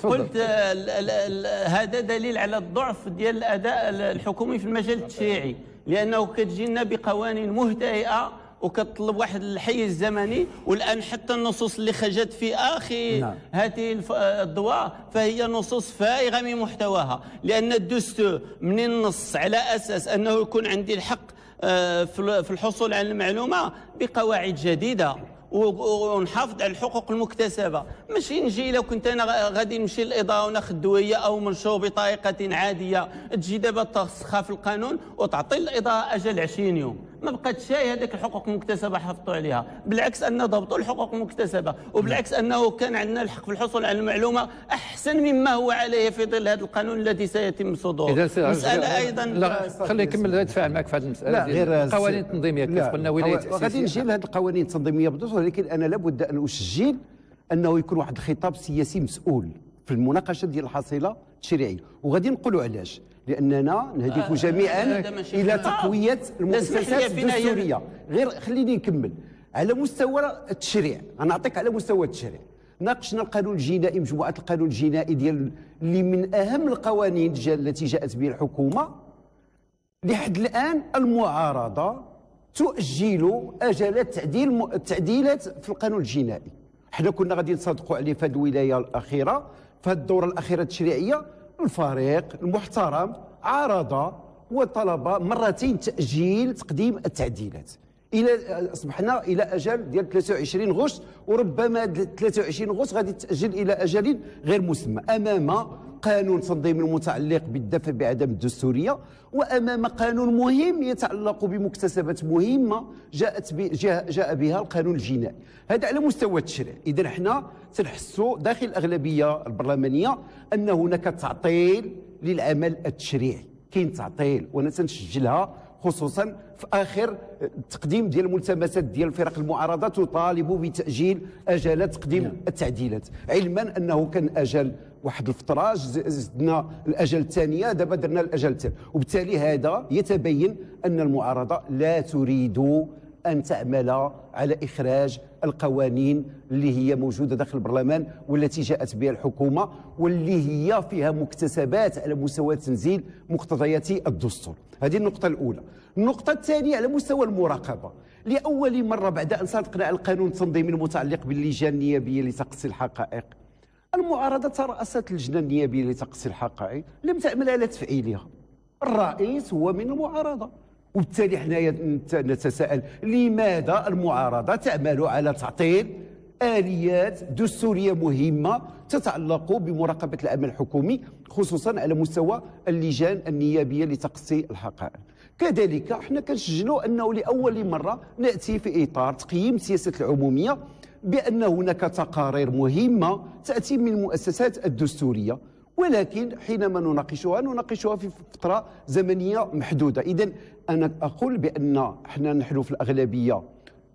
قلت هذا دليل على الضعف ديال الاداء الحكومي في المجال التشريعي، لانه كتجي لنا بقوانين مهترئه وكتطلب واحد الحيز الزمني، والان حتى النصوص اللي خرجت في اخر هذه الضوء فهي نصوص فارغه من محتواها، لان الدستور منين نص على اساس انه يكون عندي الحق في الحصول على المعلومه بقواعد جديده ونحافظ على الحقوق المكتسبه، ماشي نجي لو كنت انا غادي نمشي للاضاءه وناخذ دويه او منشور بطريقه عاديه، تجي دابا ترسخها في القانون وتعطي الاضاءه اجل 20 يوم، ما بقاتش شي هذيك الحقوق المكتسبه حافظوا عليها، بالعكس ان ضبطوا الحقوق المكتسبه، وبالعكس انه كان عندنا الحق في الحصول على المعلومه احسن مما هو عليه في ظل هذا القانون الذي سيتم صدوره. مساله ايضا لا خليه يكمل يتفاعل معك في هذه المساله. لا غير القوانين التنظيميه كيف قلنا ولايه تاسيسيه. غادي نجي لهذه القوانين التنظيميه بالدستور، ولكن انا لابد ان اسجل انه يكون واحد الخطاب سياسي مسؤول في المناقشه ديال الحصيله التشريعيه، وغادي نقولوا علاش، لاننا نهدف جميعا الى تقويه المؤسسات الدستوريه. غير خليني نكمل على مستوى التشريع، غنعطيك على مستوى التشريع. ناقشنا القانون الجنائي، مجموعه القانون الجنائي ديال اللي من اهم القوانين التي جاءت به الحكومه. لحد الان المعارضه تؤجل اجالات التعديلات في القانون الجنائي. حنا كنا غادي نصادقوا عليه في هذه الولايه الاخيره، في هذه الدوره الاخيره التشريعيه. الفريق المحترم عارض وطلب مرتين تاجيل تقديم التعديلات الى اصبحنا الى اجل ديال 23 غشت، وربما 23 غشت غادي تاجل الى اجل غير مسمى، امام قانون تنظيمي متعلق بالدفع بعدم الدستوريه، وامام قانون مهم يتعلق بمكتسبات مهمه جاء بها القانون الجنائي. هذا على مستوى التشريع. اذا احنا تنحسوا داخل الاغلبيه البرلمانيه ان هناك تعطيل للعمل التشريعي، كاين تعطيل، وانا تنسجلها خصوصا في اخر التقديم ديال الملتمسات ديال فرق المعارضه تطالب بتاجيل اجالات تقديم التعديلات، علما انه كان اجل واحد الفتره، زدنا الاجل الثانيه، دابا درنا الاجل الثاني، وبالتالي هذا يتبين ان المعارضه لا تريد ان تعمل على اخراج القوانين اللي هي موجوده داخل البرلمان والتي جاءت بها الحكومه، واللي هي فيها مكتسبات على مستوى تنزيل مقتضيات الدستور. هذه النقطه الاولى. النقطه الثانيه على مستوى المراقبه. لاول مره بعد ان صادقنا على القانون التنظيمي المتعلق باللجان النيابيه لتقصي الحقائق، المعارضه ترأست اللجنه النيابيه لتقصي الحقائق لم تعمل على تفعيلها. الرئيس هو من المعارضه، وبالتالي حنايا نتساءل لماذا المعارضه تعمل على تعطيل آليات دستوريه مهمه تتعلق بمراقبه العمل الحكومي، خصوصا على مستوى اللجان النيابيه لتقصي الحقائق. كذلك احنا كنسجلوا انه لاول مره ناتي في اطار تقييم السياسه العموميه بان هناك تقارير مهمه تاتي من المؤسسات الدستوريه، ولكن حينما نناقشها في فتره زمنيه محدوده. اذا انا اقول بان احنا نحن في الاغلبيه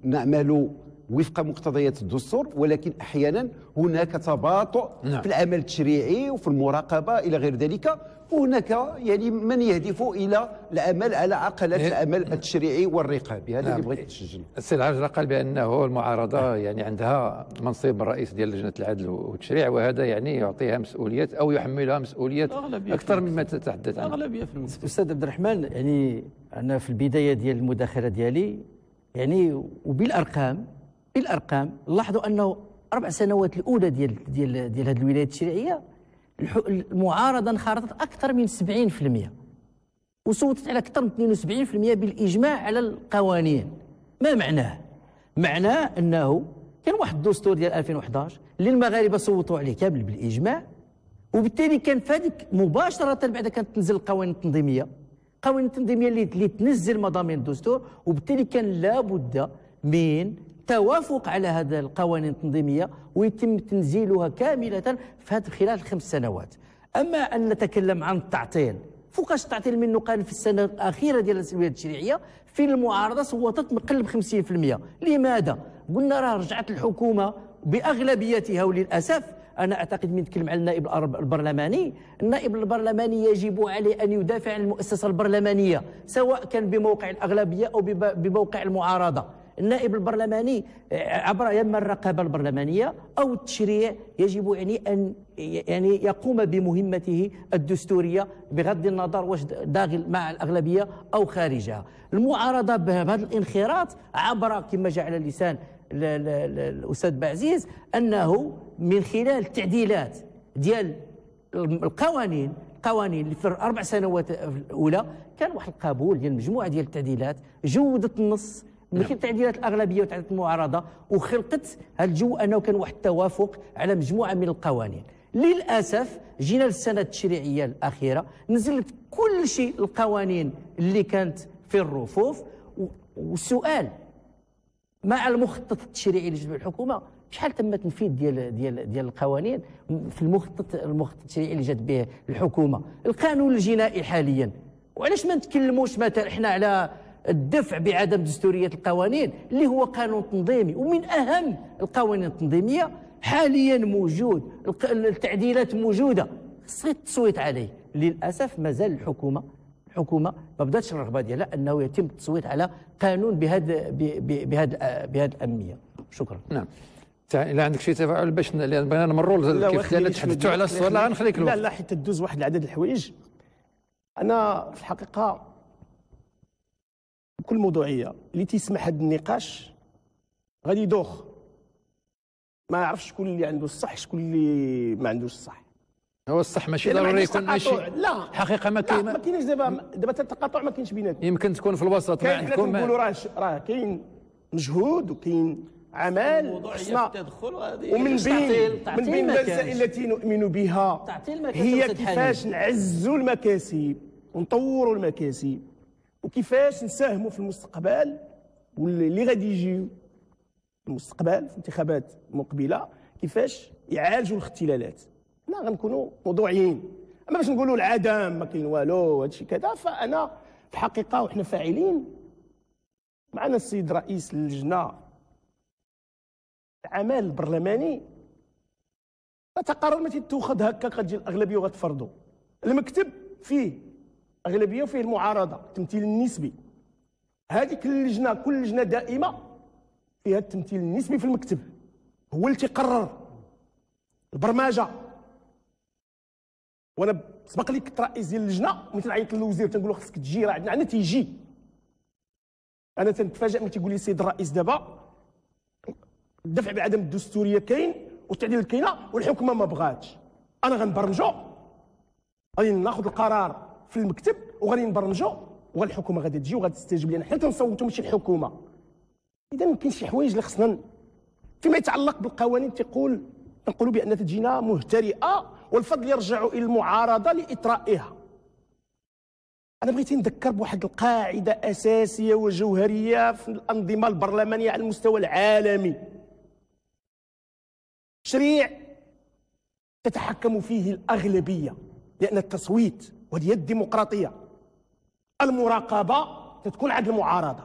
نعمل وفق مقتضيات الدستور، ولكن احيانا هناك تباطؤ في العمل التشريعي وفي المراقبه الى غير ذلك، وهناك يعني من يهدف الى العمل على عقلات العمل التشريعي والرقابي. هذا اللي بغيت نسجل. السيد عجرة قال بانه المعارضه يعني عندها منصب الرئيس ديال لجنه العدل والتشريع، وهذا يعني يعطيها مسؤوليات او يحملها مسؤوليات اكثر مما تتحدث عنها. اغلبيه في المجتمع. استاذ عبد الرحمن، يعني انا في البدايه ديال المداخله ديالي يعني وبالارقام لاحظوا انه 4 سنوات الاولى ديال هذه الولايات التشريعيه المعارضه انخرطت اكثر من 70% وصوتت على اكثر من 72% بالاجماع على القوانين. ما معناه؟ معناه انه كان واحد الدستور ديال 2011 اللي المغاربه صوتوا عليه كامل بالاجماع، وبالتالي كان فهذيك مباشره بعد كانت تنزل القوانين التنظيميه، القوانين التنظيميه اللي تنزل مضامين الدستور، وبالتالي كان لابد من توافق على هذا القوانين التنظيميه ويتم تنزيلها كامله في هذه خلال 5 سنوات. اما ان نتكلم عن التعطيل، فوقاش التعطيل منه كان في السنه الاخيره ديال الولايات التشريعيه في المعارضه صوتت مقلب 50%. لماذا؟ قلنا راه رجعت الحكومه باغلبيتها وللاسف انا اعتقد من نتكلم على النائب البرلماني، النائب البرلماني يجب عليه ان يدافع عن المؤسسه البرلمانيه سواء كان بموقع الاغلبيه او بموقع المعارضه. النائب البرلماني عبر اما الرقابه البرلمانيه او التشريع يجب ان يقوم بمهمته الدستوريه بغض النظر واش داخل مع الاغلبيه او خارجها. المعارضه بهذا الانخراط عبر كما جاء على لسان الاستاذ بعزيز انه من خلال التعديلات ديال القوانين اللي في الاربع سنوات الاولى كان واحد القبول ديال مجموعه ديال التعديلات جودت النص من خلال تعديلات الاغلبيه وتعديلات المعارضه، وخلقت هذا الجو انه كان واحد التوافق على مجموعه من القوانين. للاسف جينا للسنه التشريعيه الاخيره نزلت كل شيء القوانين اللي كانت في الرفوف، والسؤال مع المخطط التشريعي لجذب الحكومه شحال تم تنفيذ ديال القوانين في المخطط التشريعي اللي جات به الحكومه. القانون الجنائي حاليا، وعلاش ما نتكلموش مثلا احنا على الدفع بعدم دستوريه القوانين اللي هو قانون تنظيمي ومن اهم القوانين التنظيميه حاليا موجود، التعديلات موجوده، خص التصويت عليه. للاسف مازال الحكومه ما بداتش الرغبه ديالها انه يتم التصويت على قانون بهذه الأهمية. شكرا. نعم. الا عندك شي تفاعل باش بغينا نمروا كيف تحدثوا على السؤال، لا غنخليك الوقت. لا حيت تدوز واحد العدد الحوايج. انا في الحقيقه بكل موضوعيه اللي تيسمح هذا النقاش غادي يدوخ، ما عرفش شكون اللي عنده الصح شكون اللي ما عندوش الصح. هو الصح ماشي ضروري يكون ماشي لا حقيقه ما كاينش دابا التقاطع ما كاينش بيناتنا. يمكن تكون في الوسط ما عندكم. نقولوا راه كاين مجهود وكاين عمل خصنا، ومن بين المسائل التي نؤمن بها هي كيفاش نعزوا المكاسب ونطوروا المكاسب، وكيفاش نساهموا في المستقبل واللي غادي يجيو في المستقبل في انتخابات مقبله، كيفاش يعالجوا الاختلالات. حنا غنكونوا موضوعيين، اما باش نقولوا العدم ما كاين والو هادشي كذا. فانا في الحقيقه وحنا فاعلين معنا السيد رئيس اللجنه العمل البرلماني، تقرر ما تتوخذ هكا غتجي الاغلبيه وغتفرضوا. المكتب فيه اغلبيه وفيه المعارضه، التمثيل النسبي. هذيك اللجنه كل لجنه دائمه فيها التمثيل النسبي في المكتب، هو اللي تيقرر البرمجه. وانا سبق لي كنت رئيس ديال اللجنه وملي تنعيط للوزير تنقول له خصك تجي، راه عندنا تيجي. انا تنتفاجئ ملي تيقول لي السيد الرئيس دابا الدفع بعدم الدستوريه كاين والتعديل كاينه والحكومه ما بغاتش. انا غنبرمجو، غادي ناخذ القرار في المكتب وغادي نبرمجو، والحكومه غادي تجي وغادي تستجيب لنا، حنا تنصوتوا ماشي الحكومه. اذا كاين شي حوايج اللي خصنا فيما يتعلق بالقوانين تنقولوا بان تجينا مهترئه والفضل يرجع الى المعارضه لاطرائها. انا بغيت نذكر بواحد القاعده اساسيه وجوهريه في الانظمه البرلمانيه على المستوى العالمي. تشريع تتحكم فيه الاغلبيه لان التصويت وهذه الديمقراطيه. المراقبه تكون عند المعارضه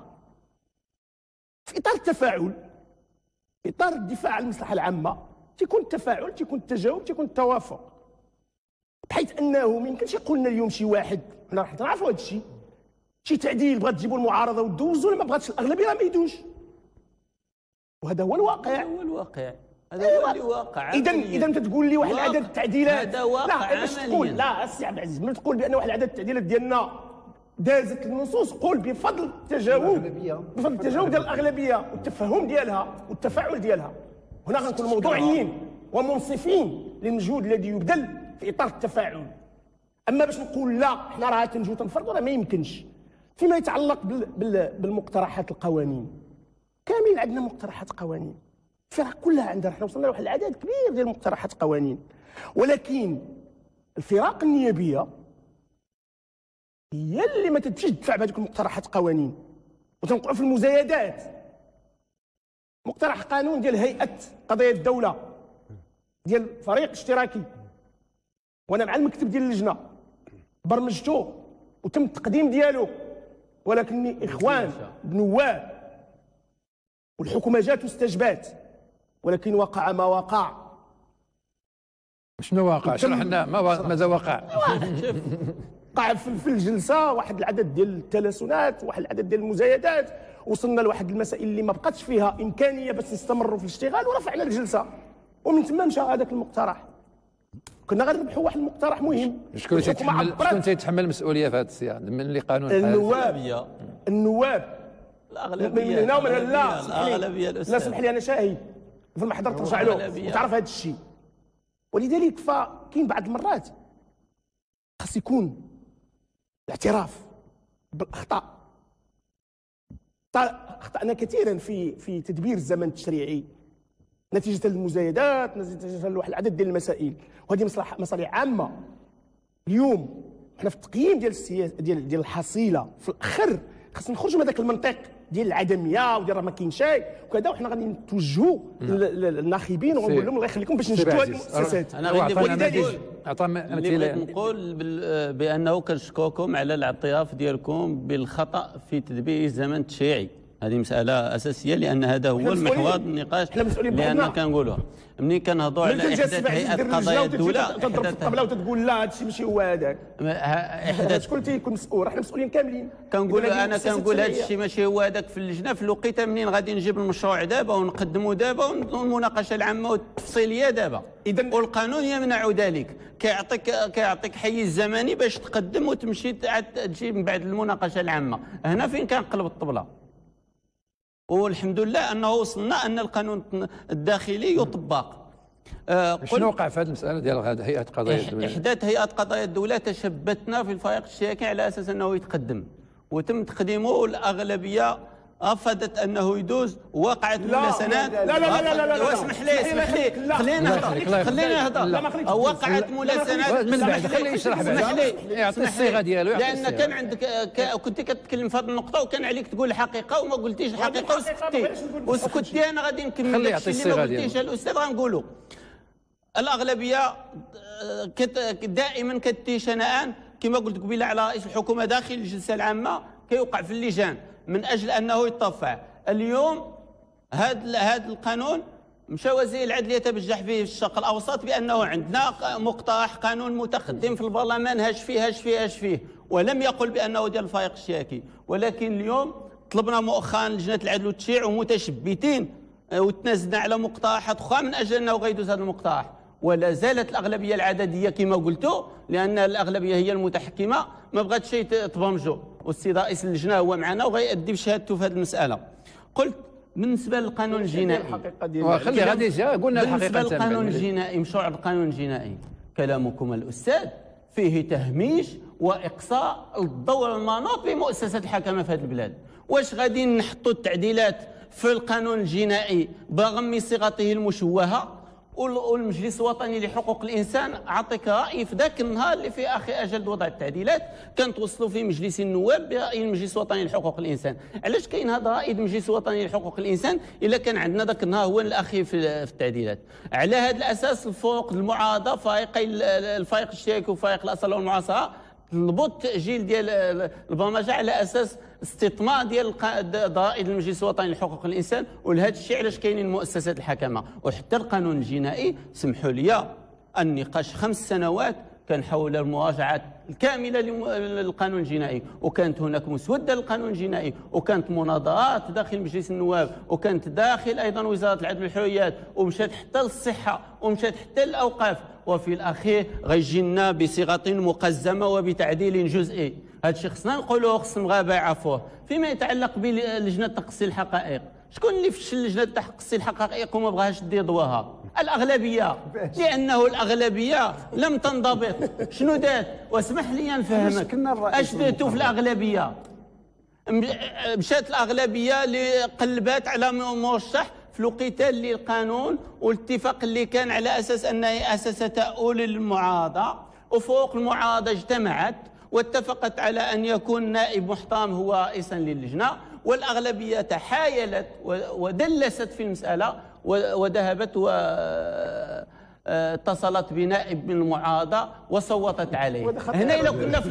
في اطار التفاعل، في اطار الدفاع عن المصلحه العامه. تيكون التفاعل، تيكون التجاوب، تيكون التوافق، بحيث انه ما يمكنش يقول لنا اليوم شي واحد، حنا راح نعرفوا هذا الشيء، شي تعديل بغات تجيبوا المعارضه وتدوزوا، ولا ما بغاتش الاغلبيه راه ما يدوش. وهذا هو الواقع. هذا هو الواقع. اذا انت تقول لي واحد العدد التعديلات، هذا واقع لا باش تقول، لا السي عبد العزيز، ملي تقول بان واحد العدد التعديلات ديالنا دازت النصوص، قول بفضل التجاوب، بفضل التجاوب ديال الاغلبيه والتفهم ديالها والتفاعل ديالها. هنا غنكونوا موضوعيين ومنصفين للمجهود الذي يبذل في اطار التفاعل. اما باش نقول لا حنا راه تنجيو تنفرضوا، راه ما يمكنش. فيما يتعلق بالمقترحات القوانين، كامل عندنا مقترحات قوانين، الفرق كلها عندنا، حنا وصلنا لواحد العدد كبير ديال مقترحات قوانين، ولكن الفرق النيابيه هي اللي ما تمشيش تدفع بهذوك المقترحات قوانين، وتنوقعوا في المزايدات. مقترح قانون ديال هيئه قضايا الدوله ديال فريق اشتراكي، وانا مع المكتب ديال اللجنه برمجته وتم التقديم ديالو، ولكني اخوان بنواب والحكومه جات واستجبات، ولكن وقع ما وقع. شنو واقع؟ اشرح لنا ماذا وقع؟ شوف وقع في الجلسه واحد العدد ديال التلاسنات، واحد العدد ديال المزايدات، وصلنا لواحد المسائل اللي ما بقاتش فيها امكانيه باش نستمروا في الاشتغال، ورفعنا الجلسه، ومن ثم مشى هذاك المقترح. كنا غنربحوا واحد المقترح مهم. شكون تيتحمل المسؤوليه في هذا السياق من اللي قانون النواب الاغلبيه من هنا ومن لا الاغلبيه لا سمح لي انا شاهد في المحضر ترجع له وتعرف هذا الشيء. ولذلك فكاين بعض المرات خاص يكون الاعتراف بالاخطاء. اخطانا كثيرا في تدبير الزمن التشريعي نتيجه المزايدات، نتيجه لواحد العدد ديال المسائل، وهذه مصالح عامه. اليوم حنا في التقييم ديال السياسه ديال الحصيله في الاخر خاصنا نخرجوا من هذاك المنطق ديال العدميه وديال راه ما كاين شيء وكذا، وحنا غادي نتوجهوا للناخبين ونقول لهم الله يخليكم باش نجدوا هذه المؤسسات. انا غادي نقول بانه كنشكوكم على الاعتراف ديالكم بالخطا في تدبير الزمن التشريعي. هذه مسألة أساسية لأن هذا هو المحور النقاش لأن كنقولوها ملي كنهضروا على إحداث هيئة قضايا الدولة تضرب في الطبلة وتقول لا هادشي ماشي هو هذاك. شكون تيكون مسؤول؟ احنا مسؤولين كاملين. كنقول أنا كنقول هذا الشيء ماشي هو هذاك في اللجنة في الوقيته منين غادي نجيب المشروع دابا ونقدموا دابا والمناقشة العامة والتفصيلية دابا. والقانون يمنع ذلك، كيعطيك حيز زمني باش تقدم وتمشي تجي من بعد المناقشة العامة. هنا فين كنقلب الطبلة. والحمد لله انه وصلنا ان القانون الداخلي يطبق. شنو وقع في هذه المساله ديال هيئه قضايا الدوله؟ احداث هيئه قضايا الدوله تشبتنا في الفريق الاشتراكي على اساس انه يتقدم وتم تقديمه، والاغلبيه رفضت انه يدوز، وقعت ملاسنات. لا لا لا لا لا اسمح لي خليني نهضر. وقعت ملاسنات من بعد خليه يشرح بعد يعطي الصيغه ديالو. لان كان عندك كنت كتكلم في هذه النقطه وكان عليك تقول الحقيقه وما قلتيش الحقيقه وسكتي. انا غادي نكمل داكشي اللي ما قلتيش الاستاذ غنقولوا. الاغلبيه دائما كتيشنان كما قلت قبيله على رئيس الحكومه داخل الجلسه العامه كيوقع في اللجان من اجل انه يتطفع. اليوم هذا القانون مشى وزير العدليه تبجح فيه في الشرق الاوسط بانه عندنا مقترح قانون متقدم في البرلمان هاش فيه ولم يقل بانه ديال الفريق الاشتراكي. ولكن اليوم طلبنا مؤخرا لجنه العدل والتشريع ومتشبتين وتنازلنا على مقترحات اخرى من اجل انه غيدوز هذا المقترح، ولا زالت الاغلبيه العدديه كما قلتوا لان الاغلبيه هي المتحكمه ما بغاتش تبرمجوا، والسيد رئيس اللجنه هو معنا وغيأدي بشهادته في هذه المساله. قلت بالنسبه للقانون الجنائي خلي غادي قلنا الحقيقه. بالنسبه للقانون الجنائي مشروع القانون الجنائي كلامكم الاستاذ فيه تهميش واقصاء الدور المنوط بمؤسسه الحكمه في هذه البلاد. واش غادي نحطوا التعديلات في القانون الجنائي برغم صيغته المشوهه؟ والمجلس الوطني لحقوق الانسان اعطيك راي في ذاك النهار اللي في اخر اجل وضع التعديلات كان توصلوا في مجلس النواب براي المجلس الوطني لحقوق الانسان. علاش كاين هذا راي المجلس الوطني لحقوق الانسان الا كان عندنا ذاك النهار هو الاخير في التعديلات؟ على هذا الاساس الفروق المعارضه فريقي الفريق الاشتراكي وفريق الاصاله والمعاصره طلبوا التاجيل ديال البرمجه على اساس استطماع ديال ضرائب المجلس الوطني لحقوق الانسان. ولهذا الشيء علاش كاينين مؤسسات الحكمه وحتى القانون الجنائي. سمحوا لي النقاش 5 سنوات كان حول المراجعه الكامله للقانون الجنائي، وكانت هناك مسوده للقانون الجنائي، وكانت مناظرات داخل مجلس النواب، وكانت داخل ايضا وزاره العدل والحريات، ومشات حتى للصحه ومشات حتى للاوقاف، وفي الاخير غيجي لنا بصيغه مقزمه وبتعديل جزئي. هذا الشيء خصنا نقولوه، خص المغاربه يعرفوه. فيما يتعلق بلجنه تقصي الحقائق، شكون اللي فشل لجنه تقصي الحقائق وما بغاش دير ضواها؟ الاغلبيه، لانه الاغلبيه لم تنضبط. شنو دات؟ واسمح لي نفهمك اش درتوا في الاغلبيه. مشات الاغلبيه اللي قلبات على مرشح في الوقيته اللي القانون والاتفاق اللي كان على اساس انه اساسه تؤول للمعارضه، وفوق المعارضه اجتمعت واتفقت على ان يكون نائب محترم هو رئيسا للجنه، والاغلبيه تحايلت ودلست في المساله وذهبت واتصلت بنائب من المعارضه وصوتت عليه. هنا اذا كنا في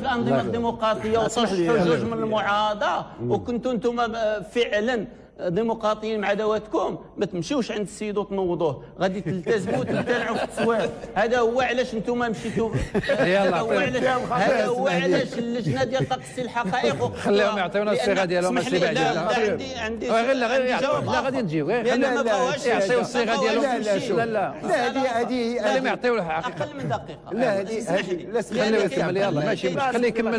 الانظمه الديمقراطيه وتصحوا جوج من المعارضه وكنتوا انتم فعلا ديمقراطيين مع ذواتكم ما تمشيوش عند السيد وتنوضوه، غادي تلتزموا وتمتنعوا في التصويت. هذا هو علاش انتم مشيتوا، هذا هو علاش اللجنه ديال تقصي الحقائق خليهم يعطيونا الصيغه ديالهم. اسمح لي، عندي لا غادي نجيو غير يعطيو الصيغه ديالهم. لا خليهم يعطيو الحقيقه. اقل من دقيقه. لا هذه خليه يكمل. يلا ماشي خليه يكمل.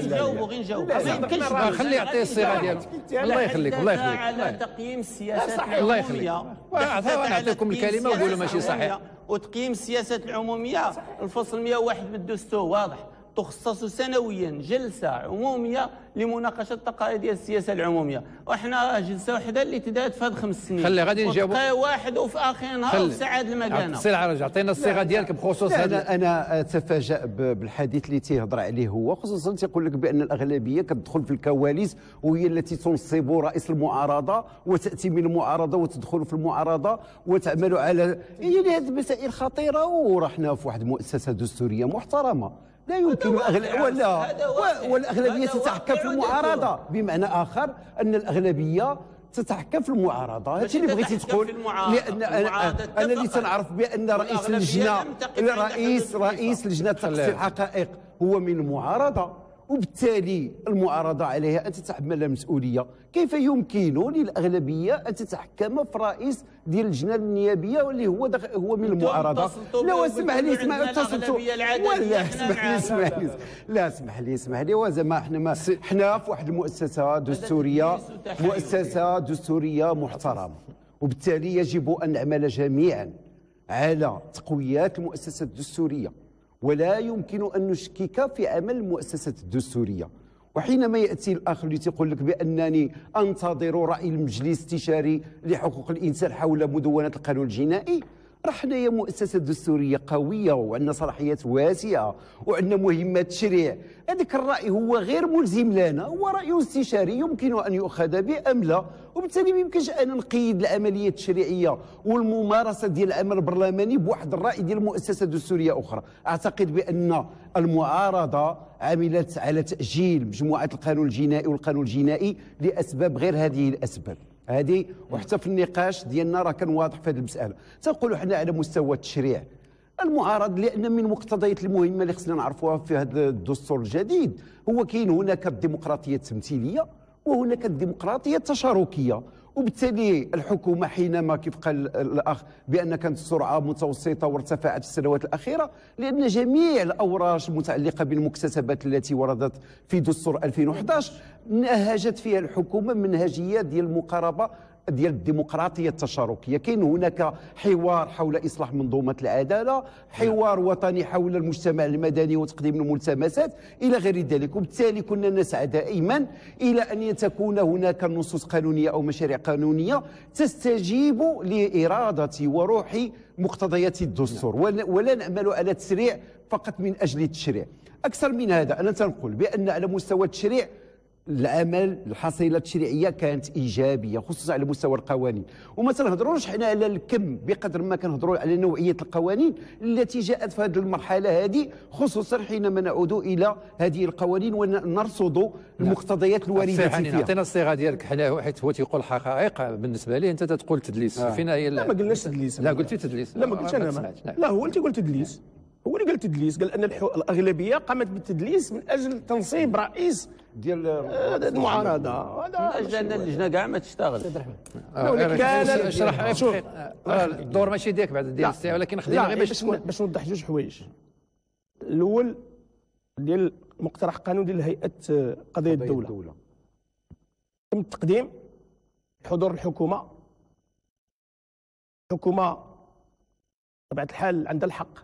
نجاوبوا غير نجاوبوا. ما يمكنش خليه يعطي الصيغه ديالو. الله يخليك الله يخليك. على تقييم السياسات الله يخليك. نعطيكم الكلمه وقولوا ماشي صحيح. وتقييم السياسات العموميه الفصل 101 من الدستور واضح، تخصص سنويا جلسه عموميه لمناقشه القضايا ديال السياسه العموميه، وحنا جلسه واحده اللي تدات في هذه 5 سنين. خلي غادي نجاوبوا واحد وفي اخر نهار في سعاد المكانه. سي العرج عطينا الصيغه ديالك بخصوص هذا. انا اتفاجأ بالحديث اللي تيهضر عليه هو، خصوصا تيقول لك بان الاغلبيه كتدخل في الكواليس وهي التي تنصب رئيس المعارضه وتاتي من المعارضه وتدخل في المعارضه وتعمل على يعني هذه مسائل خطيره. ورحنا في واحد المؤسسه دستوريه محترمه، لا يمكن والاغلبيه تتحكم في المعارضه. بمعنى اخر ان الاغلبيه تتحكم في المعارضه. هذا اللي بغيتي تقول، لان انا اللي تنعرف بان رئيس اللجنه رئيس لجنه تقصي الحقائق هو من المعارضه، وبالتالي المعارضه عليها ان تتحمل المسؤوليه. كيف يمكن للاغلبيه ان تتحكم في رئيس ديال اللجنه النيابيه واللي هو من المعارضه؟ لا اسمح لي اتصلتوا ولا اسمح لي وزعما حنا في واحد المؤسسه دستوريه محترمه، وبالتالي يجب ان نعمل جميعا على تقوية المؤسسه الدستوريه، ولا يمكن أن نشكك في عمل المؤسسة الدستورية. وحينما يأتي الأخ اللي تيقول لك بأنني أنتظر رأي المجلس الاستشاري لحقوق الإنسان حول مدونة القانون الجنائي، راه حنايا مؤسسة دستورية قوية وعندنا صلاحيات واسعة وعندنا مهمات تشريع. هذاك الرأي هو غير ملزم لنا، هو رأي استشاري يمكن أن يؤخذ به أم لا، وبالتالي ما يمكنش أن نقيد العملية التشريعية والممارسة ديال العمل البرلماني بواحد الرأي ديال مؤسسة دستورية أخرى. أعتقد بأن المعارضة عملت على تأجيل مجموعة القانون الجنائي والقانون الجنائي لأسباب غير هذه الأسباب هذه. وحتى في النقاش ديالنا راه كان واضح في هذه المسألة. تنقولوا حنا على مستوى التشريع المعارض، لأن من مقتضيات المهمة اللي خصنا نعرفوها في هذا الدستور الجديد هو كاين هناك الديمقراطية التمثيلية وهناك الديمقراطية التشاركية. وبالتالي الحكومة حينما كيف قال الأخ بأن كانت السرعة متوسطة وارتفعت في السنوات الأخيرة، لأن جميع الأوراش المتعلقة بالمكتسبات التي وردت في دستور 2011 نهجت فيها الحكومة منهجية ديال المقاربة ديال الديمقراطيه التشاركيه. كاين هناك حوار حول اصلاح منظومه العداله، حوار وطني حول المجتمع المدني وتقديم الملتمسات الى غير ذلك. وبالتالي كنا نسعى دائما الى ان تكون هناك نصوص قانونيه او مشاريع قانونيه تستجيب لاراده وروح مقتضيات الدستور، ولا نعمل على تسريع فقط من اجل التشريع. اكثر من هذا انا تنقول بان على مستوى التشريع العمل الحصيله التشريعيه كانت ايجابيه خصوصا على مستوى القوانين، وما تنهضروش حنا على الكم بقدر ما كنهضروا على نوعيه القوانين التي جاءت في هذه المرحله هذه، خصوصا حينما نعود الى هذه القوانين ونرصد المقتضيات الوارده فيها. عطينا الصيغه ديالك. حنا حيت هو تيقول حقائق بالنسبه ليه انت تقول تدليس. فينا هي لا ما قلناش تدليس. لا قلتي تدليس. لا ما قلتش انا. لا هو اللي تيقول تدليس، هو اللي قال تدليس، قال ان الاغلبيه قامت بالتدليس من اجل تنصيب رئيس ديال المعارضه. هذا اجل اللجنه كاع ما تشتغل. اشرح الدور ماشي ديالك بعد ديال الساعه، ولكن خلينا غير باش نوضح جوج حوايج. الاول ديال مقترح قانون ديال هيئه قضايا الدوله تم التقديم بحضور الحكومه. الحكومه بطبيعه الحال عندها الحق،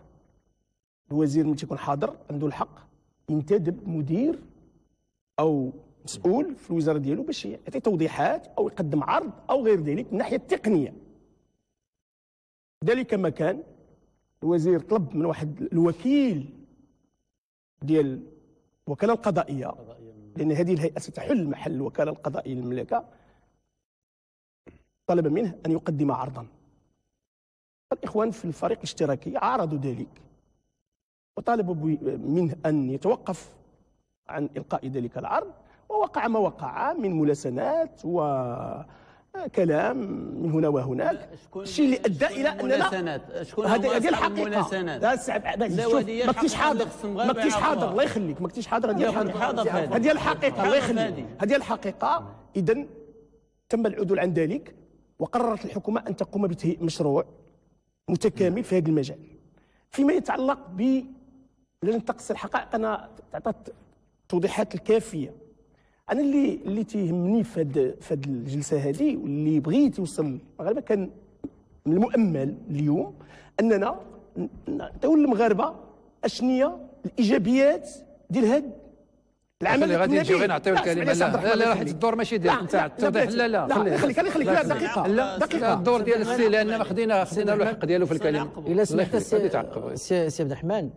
الوزير ملي تيكون حاضر عنده الحق ينتدب مدير او مسؤول في الوزاره ديالو باش يعطي توضيحات او يقدم عرض او غير ذلك من الناحيه التقنيه. ذلك ما كان الوزير طلب من واحد الوكيل ديال الوكاله القضائيه، لان هذه الهيئه ستحل محل الوكاله القضائيه للمملكه، طلب منه ان يقدم عرضا. الاخوان في الفريق الاشتراكي عارضوا ذلك وطالبوا منه ان يتوقف عن القاء ذلك العرض، ووقع ما وقع من ملاسنات كلام من هنا وهناك. الشيء اللي ادى الى اننا هذه الحقيقه. لا ماكنتيش حاضر، الله يخليك، ماكنتيش حاضر. هذه الحقيقه، الله يخليك، هذه الحقيقه. اذا تم العدول عن ذلك، وقررت الحكومه ان تقوم بتهيئ مشروع متكامل في هذا المجال. فيما يتعلق ب لن تقص الحقائق، انا تعطت التوضيحات الكافيه. انا اللي تيهمني في هذه الجلسه هذه، واللي بغيت يوصل غالبا كان من المؤمل اليوم، اننا نعطيو للمغاربه اشنيه الايجابيات ديال هذا العمل اللي غادي نجيو غير نعطيو الكلمه. لا راح الدور ماشي ديالك انت التوضيح. لا خليك دقيقه. الدور ديال السي، لان خدينا له الحق ديالو في الكلمه. الا سمحت سي عبد الرحمن،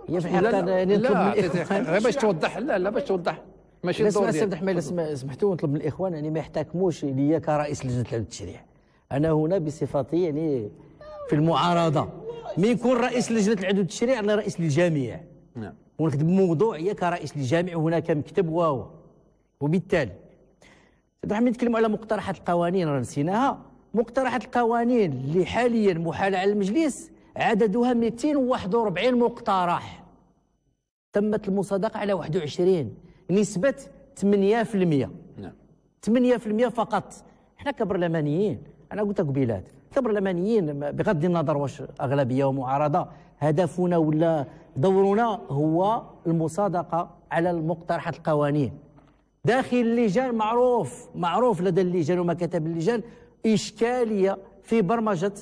هي في الحقيقه نطلب من الاخوان غير باش توضح. لا باش توضح، ماشي الدور ديالك. سي عبد الرحمن سمحتوا نطلب من الاخوان يعني ما يحتكموش ليا كرئيس لجنه العدل التشريع. انا هنا بصفتي يعني في المعارضه. مين يكون رئيس لجنه العدل التشريع انا رئيس للجميع. نعم. ونكتب موضوعيه كرئيس للجامع، وهناك مكتب وبالتالي عبد الرحمن نتكلموا على مقترحات القوانين راه نسيناها. مقترحات القوانين اللي حاليا محالة على المجلس عددها 241 مقترح، تمت المصادقه على 21، نسبه 8%. نعم 8% فقط. احنا كبرلمانيين، انا قلت قبيلات كبرلمانيين بغض النظر واش اغلبيه ومعارضه، هدفنا ولا دورنا هو المصادقه على المقترحات القوانين داخل اللجان. معروف لدى اللجان ومكاتب اللجان اشكاليه في برمجه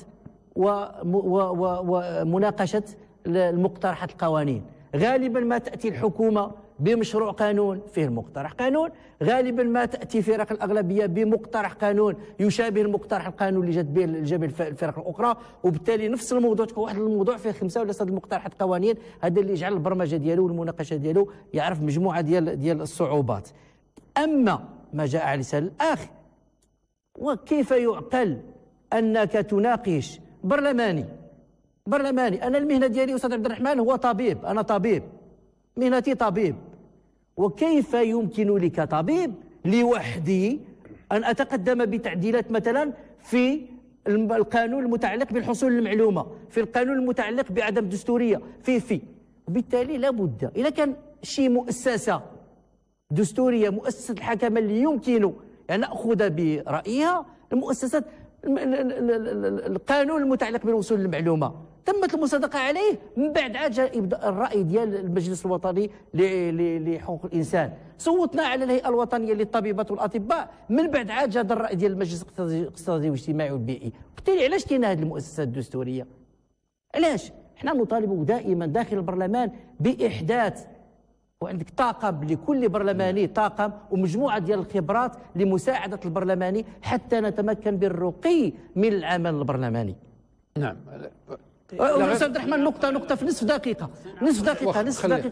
ومناقشه المقترحات القوانين. غالبا ما تاتي الحكومه بمشروع قانون فيه المقترح قانون، غالبا ما تاتي فرق الاغلبيه بمقترح قانون يشابه المقترح القانون اللي جا به الفرق الاخرى، وبالتالي نفس الموضوع تكون واحد الموضوع فيه 5 ولا 6 مقترحات قوانين. هذا اللي يجعل البرمجه ديالو والمناقشه ديالو يعرف مجموعه ديال الصعوبات. اما ما جاء على لسان الاخ، وكيف يعقل انك تناقش برلماني. انا المهنه ديالي استاذ عبد الرحمن هو طبيب، انا طبيب، مهنتي طبيب، وكيف يمكن لي كطبيب لوحدي ان اتقدم بتعديلات مثلا في القانون المتعلق بالحصول للمعلومه، في القانون المتعلق بعدم الدستوريه، وبالتالي لابد اذا كان شي مؤسسه دستوريه، مؤسسه الحكمه اللي يمكن ان ناخذ برايها، المؤسسات القانون المتعلق بالوصول للمعلومه تمت المصادقه عليه، من بعد عاد يبدا الراي ديال المجلس الوطني لحقوق الانسان، صوتنا على الهيئه الوطنيه للطبيبات والاطباء، من بعد عاد جا الراي ديال المجلس الاقتصادي والاجتماعي والبيئي. بالتالي علاش كاين هذه المؤسسات الدستوريه؟ علاش؟ احنا نطالب دائما داخل البرلمان باحداث، وعندك طاقم لكل برلماني، طاقم ومجموعه ديال الخبرات لمساعده البرلماني حتى نتمكن بالرقي من العمل البرلماني. نعم. استاذ عبد الرحمن نقطه في نصف دقيقه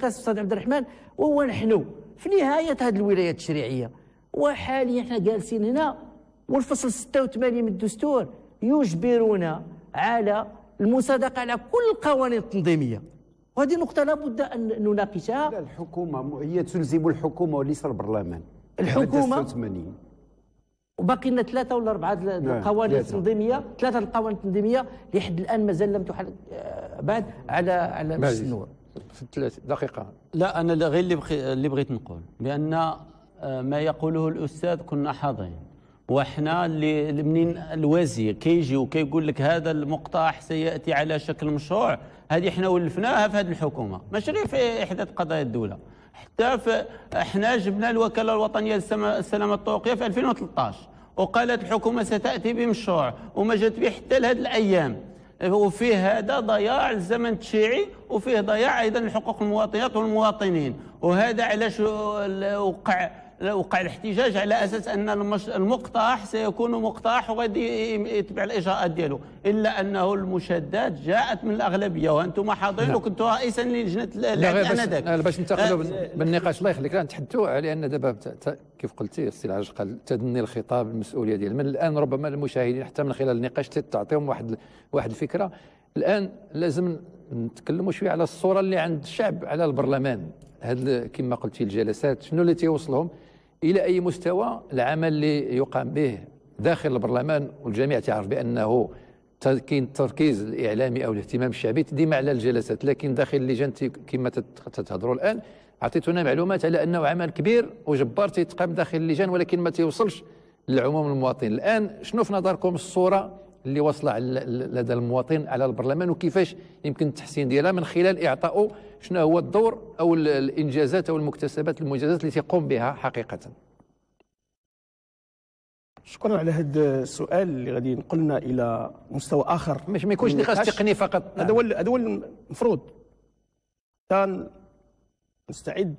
استاذ عبد الرحمن. وهو نحن في نهايه هذه الولايات التشريعيه، وحاليا احنا جالسين هنا والفصل 86 من الدستور يجبرنا على المصادقه على كل القوانين التنظيميه، وهذه نقطه لابد ان نناقشها. الحكومه هي تلزم الحكومه وليس البرلمان. الحكومه وباقي لنا 3 ولا 4 القوانين التنظيميه، 3 القوانين التنظيميه لحد الان مازال لم تحل بعد على مجلس النواب. في 3 دقيقه. لا انا غير اللي بغيت نقول بان ما يقوله الاستاذ كنا حاضرين، وحنا اللي منين الوزير كيجي وكيقول لك هذا المقترح سياتي على شكل مشروع، هذه احنا ولفناها في هذه الحكومه، ماشي غير في احداث قضايا الدوله، حتى احنا جبنا الوكاله الوطنيه للسلامه الطرقيه في 2013 وقالت الحكومه ستاتي بمشروع وما جات به حتى لهذه الايام، وفيه هذا ضياع الزمن التشريعي وفيه ضياع ايضا لحقوق المواطنات والمواطنين، وهذا علاش وقع الاحتجاج على اساس ان المقترح سيكون مقترح وغادي يتبع الاجراءات ديالو، الا انه المشادات جاءت من الاغلبيه وانتم حاضرين وكنتوا رئيسا للجنه انذاك. باش ننتقلوا بالنقاش الله يخليك، نتحدثوا على ان دابا كيف قلتي السي العاج قال تدني الخطاب المسؤوليه ديال من الان، ربما المشاهدين حتى من خلال النقاش تعطيهم واحد الفكره. الان لازم نتكلموا شويه على الصوره اللي عند الشعب على البرلمان، هذا كما قلتي الجلسات شنو اللي تيوصلهم، الى اي مستوى العمل اللي يقام به داخل البرلمان، والجميع تعرف بانه كاين التركيز الاعلامي او الاهتمام الشعبي ديما على الجلسات، لكن داخل اللجان كما تتهضروا الان عطيتونا معلومات على انه عمل كبير وجبار تيتقام داخل اللجان ولكن ما تيوصلش للعموم المواطنين. الان شنو في نظركم الصوره اللي واصله لدى المواطن على البرلمان، وكيفاش يمكن التحسين ديالها من خلال اعطائه شنو هو الدور او الانجازات او المكتسبات المنجزات اللي تيقوم بها حقيقه؟ شكرا على هذا السؤال اللي غادي نقلنا الى مستوى اخر، مش ما يكونش نقاش تقني فقط. هذا هو المفروض كان نستعد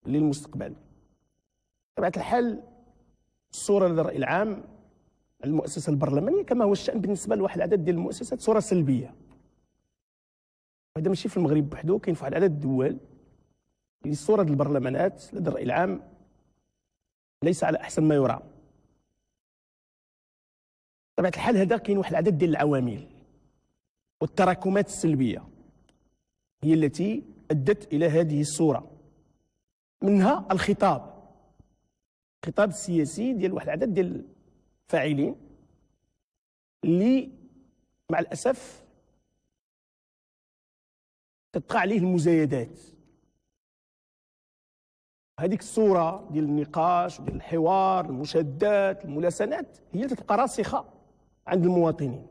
للمستقبل. بطبيعه الحال الصوره لدى الراي العام المؤسسه البرلمانيه كما هو الشان بالنسبه لواحد العدد ديال المؤسسات صوره سلبيه. هذا ماشي في المغرب بوحدو، كاين في واحد العدد الدول اللي الصوره ديال البرلمانات لدى الراي العام ليس على احسن ما يرام. بطبيعه الحال هذا كاين واحد العدد ديال العوامل والتراكمات السلبيه هي التي ادت الى هذه الصوره، منها الخطاب السياسي ديال واحد العدد ديال الفاعلين اللي مع الاسف تطغى عليه المزايدات. هذيك الصوره ديال النقاش وديال الحوار، المشادات، الملاسنات هي اللي تبقى راسخه عند المواطنين.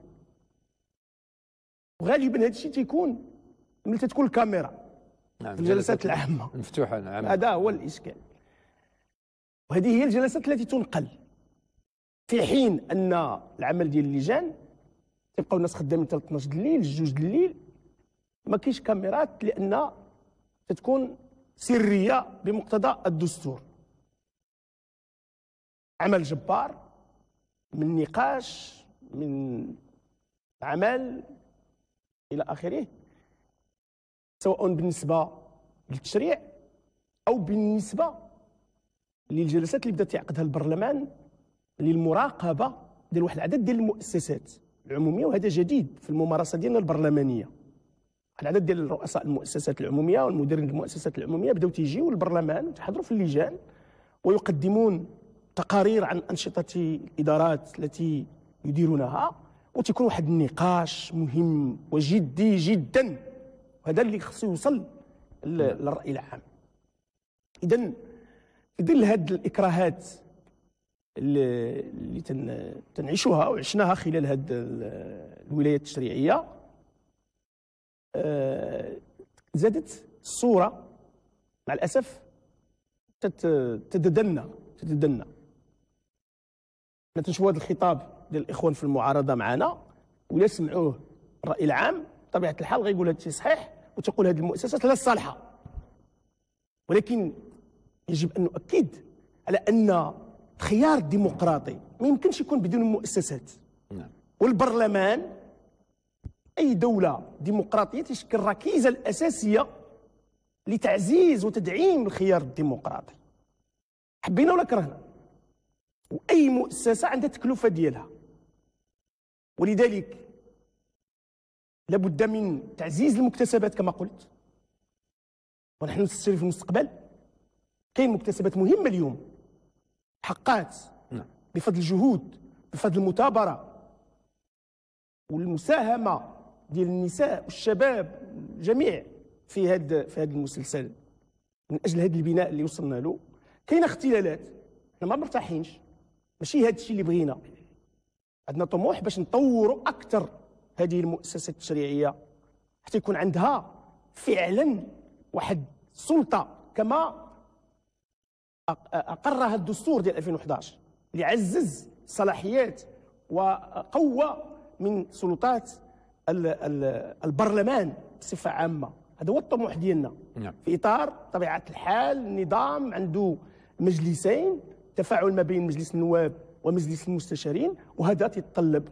وغالبا هذا الشيء تيكون ملي تتكون الكاميرا في الجلسات العامه مفتوحه. نعم، هذا هو الاشكال. وهذه هي الجلسات التي تنقل، في حين ان العمل ديال اللجان تيبقاو الناس خدامين حتى 12 الليل 2 الليل، ما كاينش كاميرات لان تتكون سريه بمقتضى الدستور. عمل جبار من نقاش، من عمل الى اخره، سواء بالنسبه للتشريع او بالنسبه للجلسات اللي بدا يعقدها البرلمان للمراقبه ديال واحد العدد ديال المؤسسات العموميه. وهذا جديد في الممارسه ديالنا البرلمانيه. واحد العدد ديال رؤساء المؤسسات العموميه والمديرين المؤسسات العموميه بداو تيجيو للبرلمان وتحضروا في اللجان ويقدمون تقارير عن انشطه الادارات التي يديرونها، وتيكون واحد النقاش مهم وجدي جدا، وهذا اللي خصو يوصل للراي العام. اذا في ظل هذه الاكراهات اللي تنعيشوها وعشناها خلال هذه الولايات التشريعيه، زادت الصوره مع الاسف تتدنى. حنا تنشوفوا هذا الخطاب ديال الاخوان في المعارضه معنا، ولا سمعوه الراي العام بطبيعه الحال غيقول هذا الشيء صحيح، وتقول هذه المؤسسات لا صالحه. ولكن يجب ان نؤكد على ان الخيار الديمقراطي ما يمكنش يكون بدون مؤسسات. والبرلمان اي دوله ديمقراطيه تشكل الركيزه الاساسيه لتعزيز وتدعيم الخيار الديمقراطي، حبينا ولا كرهنا. واي مؤسسه عندها تكلفه ديالها، ولذلك لابد من تعزيز المكتسبات كما قلت، ونحن نستشرف في المستقبل. كاين مكتسبات مهمه اليوم، حقات بفضل الجهود، بفضل المثابره والمساهمه ديال النساء والشباب الجميع في هذا المسلسل من اجل هذا البناء اللي وصلنا له. كاين اختلالات، حنا ما مرتاحينش، ماشي هذا الشيء اللي بغينا. عندنا طموح باش نطوروا اكثر هذه المؤسسات التشريعيه حتى يكون عندها فعلا واحد السلطه كما اقرها الدستور ديال 2011 اللي عزز صلاحيات وقوى من سلطات البرلمان بصفه عامه. هذا هو الطموح ديالنا. في اطار طبيعه الحال النظام عنده مجلسين، تفاعل ما بين مجلس النواب ومجلس المستشارين، وهذا يتطلب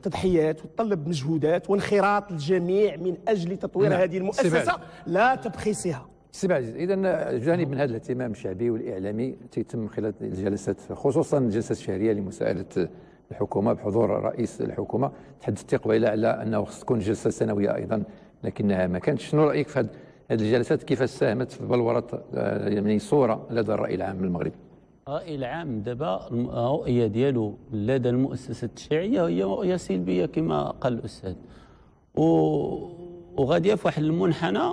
تضحيات ويتطلب مجهودات وانخراط الجميع من اجل تطوير هذه المؤسسه لا تبخيسها. سي عزيز، اذا جانب من هذا الاهتمام الشعبي والاعلامي تيتم خلال الجلسات، خصوصا الجلسات الشهريه لمساءله الحكومه بحضور رئيس الحكومه. تحدثت قبيله على انه خص تكون جلسه سنويه ايضا، لكنها ما كانتش. شنو رايك في هذه الجلسات؟ كيف ساهمت في بلوره يعني صوره لدى الراي العام المغربي؟ الرأي العام دابا الرؤية ديالو لدى المؤسسة التشريعية هي رؤية سلبية كما قال الأستاذ، وغادية في واحد المنحنى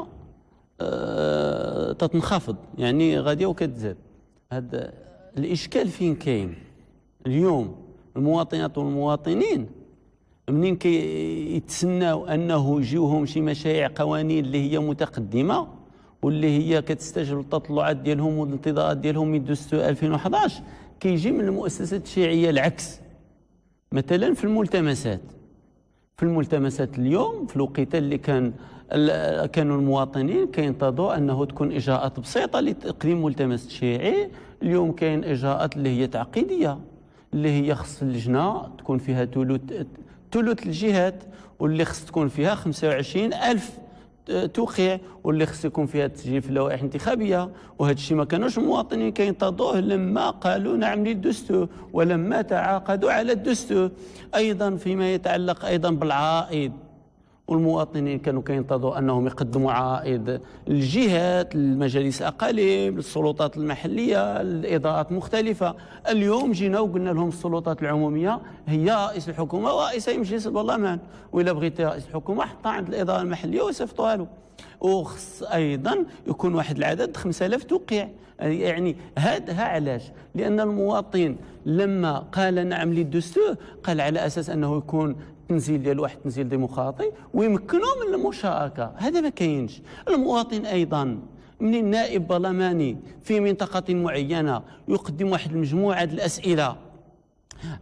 تتنخفض، يعني غادية وكتزاد. هذا الإشكال فين كاين اليوم؟ المواطنات والمواطنين منين كيتسناو أنه يجيوهم شي مشاريع قوانين اللي هي متقدمة واللي هي كتستجيب للتطلعات ديالهم والانتظارات ديالهم من دستور 2011، كيجي من المؤسسات التشريعيه العكس. مثلا في الملتمسات اليوم في الوقيته اللي كانوا المواطنين كينتظروا انه تكون اجراءات بسيطه لتقديم ملتمس تشريعي، اليوم كاين اجراءات اللي هي تعقيديه، اللي هي خص اللجنه تكون فيها ثلث الجهات، واللي خص تكون فيها 25,000 توقيع، واللي خص يكون فيها التسجيل في اللوائح الانتخابيه. وهذا الشيء ما كانوش المواطنين كينتظروه لما قالوا نعم للدستور ولما تعاقدوا على الدستور. ايضا فيما يتعلق ايضا بالعائد، والمواطنين كانوا كينتظروا انهم يقدموا عائد للجهات، للمجالس الاقاليم، للسلطات المحليه، لادارات مختلفه. اليوم جينا وقلنا لهم السلطات العموميه هي رئيس الحكومه ورئيس مجلس البرلمان، والا بغيتي رئيس الحكومه حطها عند الاداره المحليه ويصيفطوها له. وخص ايضا يكون واحد العدد 5000 توقيع. يعني هذا علاش؟ لان المواطن لما قال نعم للدستور قال على اساس انه يكون تنزيل ديال واحد التنزيل ديمقراطي ويمكنوا من المشاركه. هذا ما كاينش. المواطن ايضا من النائب برلماني في منطقه معينه يقدم واحد المجموعه الاسئله،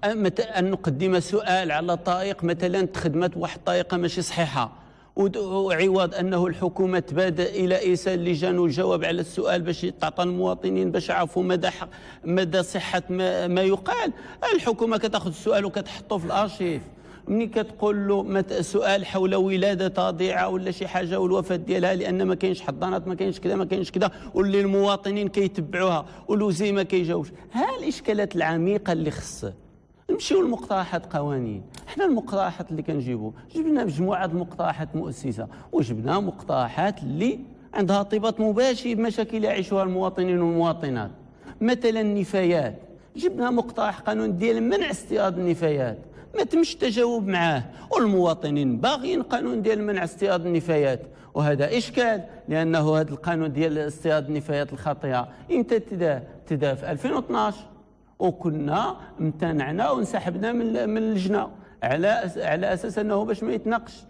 ان نقدم سؤال على طريق مثلا تخدمت واحد الطريقه ماشي صحيحه، وعوض انه الحكومه تبادر الى ارسال لجان والجواب على السؤال باش تعطى المواطنين باش يعرفوا مدى صحه ما يقال، الحكومه كتاخذ السؤال وكتحطه في الارشيف. ملي كتقول له سؤال حول ولاده رضيعه ولا شي حاجه والوفاه ديالها لان ما كاينش حضانات، ما كاينش كذا، ما كاينش كذا، واللي المواطنين كيتبعوها والوزير ما كيجاوبش. ها الاشكالات العميقه اللي خصها نمشيو لمقترحات قوانين. احنا المقترحات اللي كنجيبوا جبنا مجموعه مقترحات مؤسسه، وجبنا مقترحات اللي عندها ارتباط مباشر بمشاكل يعيشها المواطنين والمواطنات. مثلا النفايات، جبنا مقترح قانون ديال منع استيراد النفايات، ما تمش تجاوب معاه، والمواطنين باغيين قانون ديال منع استيراد النفايات. وهذا اشكال، لانه هذا القانون ديال استيراد النفايات الخطيره امتى تدا في 2012، وكنا امتنعنا وانسحبنا من اللجنه على اساس انه باش ما يتناقش.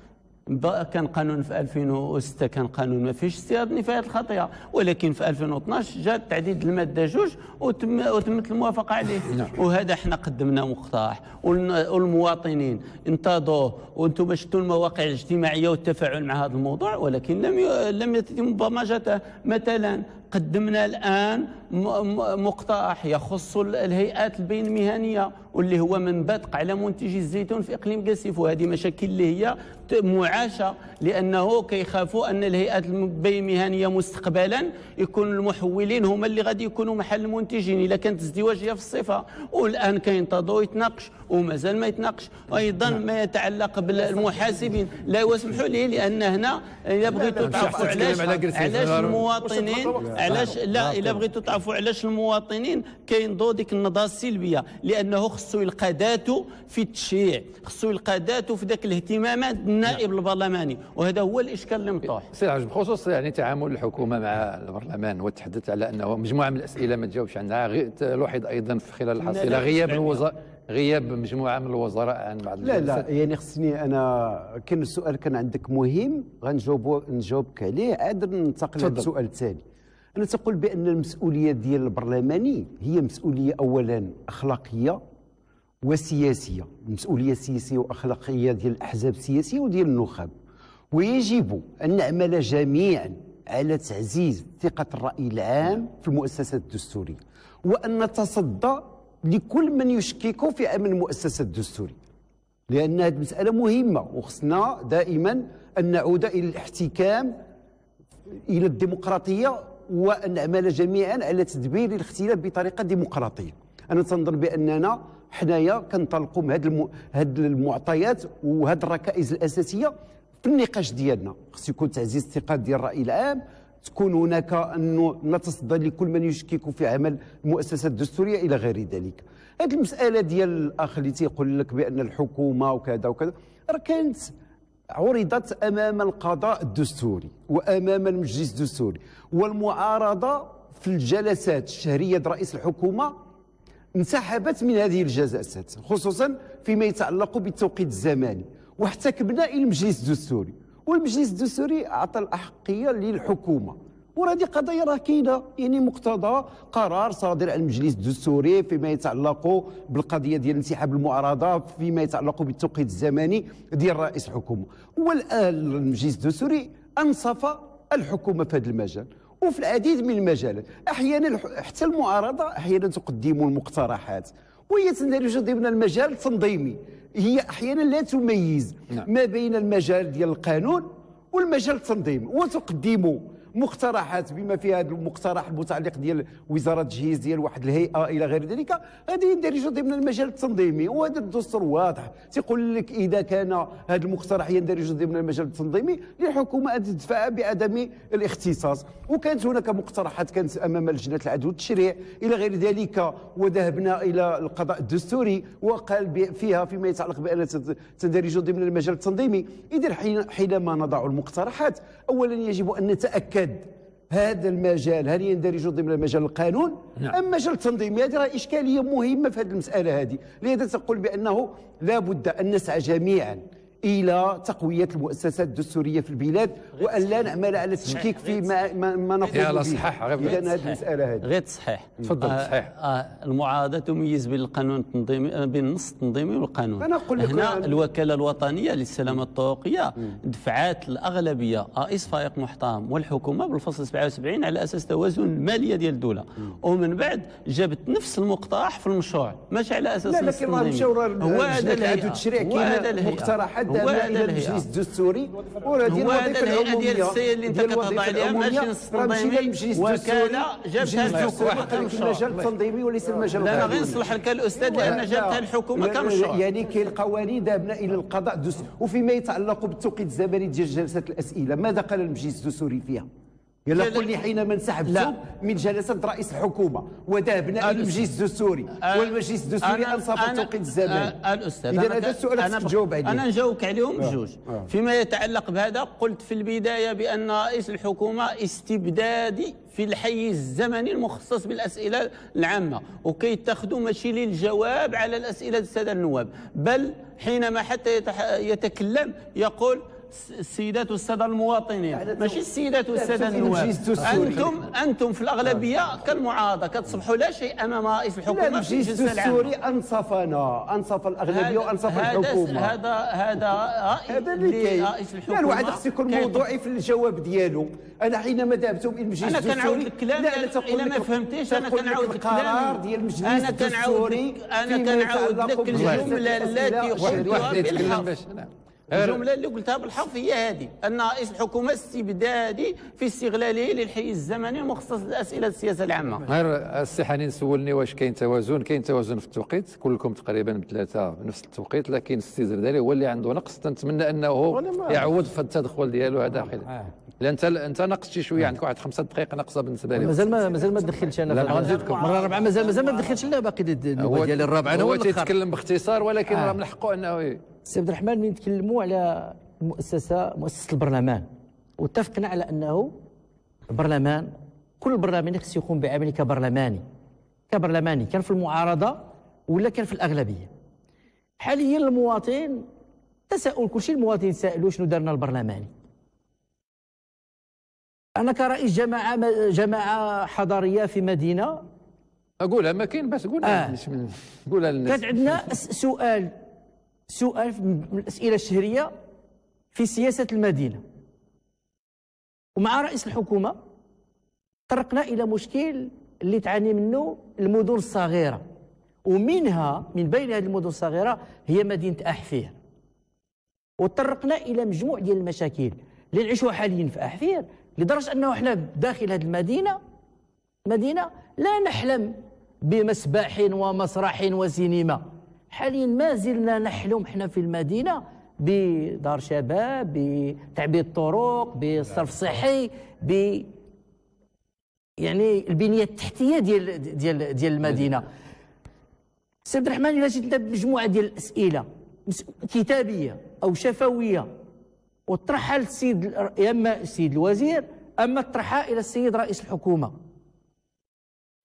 كان قانون في 2006 كان قانون ما فيش استيراد النفايات الخطيره، ولكن في 2012 جاء تعديل الماده 2 وتمت الموافقه عليه. وهذا احنا قدمنا مقترح والمواطنين انتظروا، وانتم باش شفتوا المواقع الاجتماعيه والتفاعل مع هذا الموضوع، ولكن لم يتم برمجته. مثلا قدمنا الان مقترح يخص الهيئات البين المهنيه، واللي هو من بدق على منتجي الزيتون في اقليم قسيف، وهذه مشاكل اللي هي معاشه، لانه كيخافوا ان الهيئات البين المهنيه مستقبلا يكون المحولين هما اللي غادي يكونوا محل المنتجين اذا كانت ازدواجيه في الصفه. والان كينتظروا يتناقش ومازال ما يتناقش. ايضا ما يتعلق بالمحاسبين، لا واسمحوا لي، لان هنا الا بغيتوا تعرفوا علاش المواطنين الا بغيتوا تعرفوا علاش المواطنين كينضوا ديك النظره السلبيه، لانه خصو يلقى ذاته في التشريع، خصو يلقى ذاته في ذاك الاهتمامات النائب البرلماني، وهذا هو الاشكال اللي مطروح. سي العجب، بخصوص يعني تعامل الحكومه مع البرلمان، وتحدث على انه مجموعه من الاسئله ما تجاوبش عنها، لوحظ ايضا في خلال الحصيله غياب مجموعه من الوزراء عن بعض لا يعني خصني انا كان السؤال كان عندك مهم نجاوبك عليه، عاد ننتقل للسؤال الثاني. انا تقول بان المسؤوليه ديال البرلماني هي مسؤوليه اولا اخلاقيه وسياسيه، المسؤوليه السياسيه واخلاقيه ديال الاحزاب السياسيه وديال النخب، ويجب ان نعمل جميعا على تعزيز ثقه الراي العام في المؤسسات الدستوريه، وان نتصدى لكل من يشكك في امن المؤسسه الدستوريه، لان هذه المساله مهمه، وخصنا دائما ان نعود الى الاحتكام الى الديمقراطيه، وان نعمل جميعا على تدبير الاختلاف بطريقه ديمقراطيه. انا تنظن باننا حنايا كنطلقوا من هذه المعطيات وهذه الركائز الاساسيه في النقاش ديالنا. خص يكون تعزيز الثقه ديال الراي العام، تكون هناك أنه نتصدى لكل من يشكك في عمل المؤسسات الدستورية إلى غير ذلك. هذه المسألة ديال الأخ اللي تيقول لك بأن الحكومة وكذا وكذا راه كانت عرضت أمام القضاء الدستوري وأمام المجلس الدستوري، والمعارضة في الجلسات الشهرية رئيس الحكومة انسحبت من هذه الجلسات، خصوصا فيما يتعلق بالتوقيت الزماني، واحتكمنا إلى المجلس الدستوري، والمجلس الدستوري أعطى الأحقية للحكومة. وهذه قضايا راه كاينه، يعني مقتضى قرار صادر عن المجلس الدستوري فيما يتعلق بالقضيه ديال انسحاب المعارضه فيما يتعلق بالتوقيت الزمني ديال رئيس الحكومه. والان المجلس الدستوري انصف الحكومه في هذا المجال وفي العديد من المجالات. احيانا حتى المعارضه احيانا تقدم المقترحات وهي تندرج ضمن المجال التنظيمي، هي احيانا لا تميز ما بين المجال ديال القانون والمجال التنظيمي، وتقدم مقترحات بما فيها هذا المقترح المتعلق ديال وزاره التجهيز ديال واحد الهيئه الى غير ذلك، هذه يندرج ضمن المجال التنظيمي. وهذا الدستور واضح تيقول لك اذا كان هذا المقترح يندرج ضمن المجال التنظيمي للحكومه ان تدفع بعدم الاختصاص. وكانت هناك مقترحات كانت امام لجنه العدل والتشريع الى غير ذلك، وذهبنا الى القضاء الدستوري وقال فيها فيما يتعلق بان تندرج ضمن المجال التنظيمي. اذا حينما نضع المقترحات اولا يجب ان نتاكد هذا المجال هل يندرج ضمن مجال القانون ام مجال التنظيمي. هذه راه اشكاليه مهمه في هذه المساله هذه، لذا تقول بانه لا بد ان نسعى جميعا الى تقويه المؤسسات الدستوريه في البلاد وان لا نعمل على التشكيك في ما نقول به. صحيح اذا هذه المساله هذه غير تصحيح. تفضل. صحيح. المعارضه تميز بين القانون التنظيمي بين النص التنظيمي والقانون. انا اقول لك هنا الوكاله الوطنيه للسلامه الطرقيه دفعات الاغلبيه رئيس فريق محترم والحكومه بالفصل 77 على اساس توازن الماليه ديال الدوله، ومن بعد جابت نفس المقترح في المشروع ماشي على اساس لا، لكن راه مشاو هو هذا التشريع كاين مقترحات دابا الى المجلس الدستوري، وهذه الوظيفه العموميه ديال السيد اللي انت كتهضر عليها ماشي نص تنظيمي، وكاله جابتها الحكومه المجال التنظيمي وليس المجال لا، انا غير نصلح لك الاستاذ لان جابتها الحكومه كمشروع. يعني كاين قوانين ذهبنا الى القضاء الدستوري. وفيما يتعلق بالتوقيت الزمني ديال جلسات الاسئله ماذا قال المجلس الدستوري فيها؟ يلا قل لي حينما انسحبتم من جلسات رئيس الحكومه وذهبنا الى المجلس الدستوري والمجلس الدستوري انصف التوقيت الزمني. الاستاذ اذا هذا السؤال خصك تجاوب عليه. انا نجاوبك عليهم بجوج. فيما يتعلق بهذا قلت في البدايه بان رئيس الحكومه استبدادي في الحيز الزمني المخصص بالاسئله العامه، وكيتخذوا ماشي للجواب على الاسئله الساده النواب، بل حينما حتى يتكلم يقول السيدات والساده المواطنين ماشي السيدات والساده النواب. انتم في الاغلبيه كالمعارضه كتصبحوا لا شيء امام رئيس الحكومه. المجلس الدستوري انصفنا، انصف الاغلبيه وانصف الحكومه. هذا اللي رئيس الحكومه. لا، الواحد خص يكون موضوعي في الجواب ديالو. انا حينما ذهبتم الى المجلس الدستوري انا كنعاود الكلام الا ما فهمتيش. انا كنعاود القرار ديال المجلس الدستوري. انا كنعاود لك الجمله التي قلتها بالحرف. الجملة اللي قلتها بالحرف هي هذه، أن رئيس الحكومة استبدادي في استغلاله للحيز الزمني المخصص لأسئلة السياسة العامة. غير السي حنين سولني واش كاين توازن. كاين توازن في التوقيت، كلكم تقريبا بثلاثة بنفس التوقيت، لكن السي زردالي هو اللي عنده نقص. تنتمنى أنه يعوض في التدخل ديالو هذا داخل. لا انت نقصتي شويه، عندك واحد 5 دقائق ناقصه بالنسبه لي. مازال ما دخلتش انا. لا غنزيدكم مره رابعه مازال ما دخلتش. لا باقي النوبه ديال الرابعه. هو تيتكلم باختصار ولكن راه من حقه انه سي عبد الرحمن من نتكلموا على مؤسسه البرلمان، واتفقنا على انه البرلمان كل برلماني خصو يقوم بعمله كبرلماني كان في المعارضه ولا كان في الاغلبيه. حاليا المواطن تساؤل، كل شيء المواطن يسالوا شنو دارنا البرلماني. انا كرئيس جماعه حضاريه في مدينه اقولها ما كاين بس قولها قولها للناس. كانت عندنا سؤال من الاسئله الشهريه في سياسه المدينه، ومع رئيس الحكومه طرقنا الى مشكل اللي تعاني منه المدن الصغيره، ومنها من بين هذه المدن الصغيره هي مدينه احفير. وتطرقنا الى مجموع ديال المشاكل اللي نعيشوها حاليا في احفير، لدرجه انه احنا داخل هذه المدينه لا نحلم بمسبح ومسرح وسينما. حاليا ما زلنا نحلم احنا في المدينه بدار شباب، بتعبيد الطرق، بالصرف الصحي، يعني البنيه التحتيه ديال المدينه. سي عبد الرحمن، الا جيت بمجموعه ديال الاسئله كتابيه او شفويه وطرحها للسيد يا اما السيد الوزير اما طرحها الى السيد رئيس الحكومه،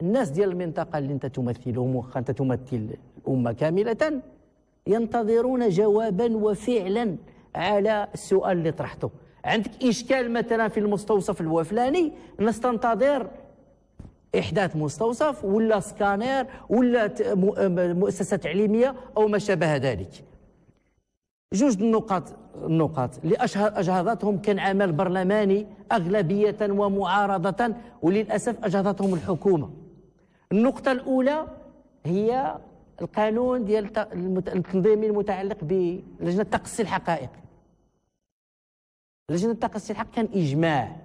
الناس ديال المنطقه اللي انت تمثلهم واخا انت تمثل الامه كامله ينتظرون جوابا وفعلا على السؤال اللي طرحته. عندك اشكال مثلا في المستوصف الفلاني، الناس تنتظر احداث مستوصف ولا سكانير ولا مؤسسه تعليميه او ما شابه ذلك. جوج النقاط اللي اجهضتهم كان عمل برلماني اغلبيه ومعارضه، وللاسف اجهضتهم الحكومه. النقطه الاولى هي القانون ديال التنظيمي المتعلق بلجنه تقصي الحقائق. لجنه تقصي الحق كان اجماع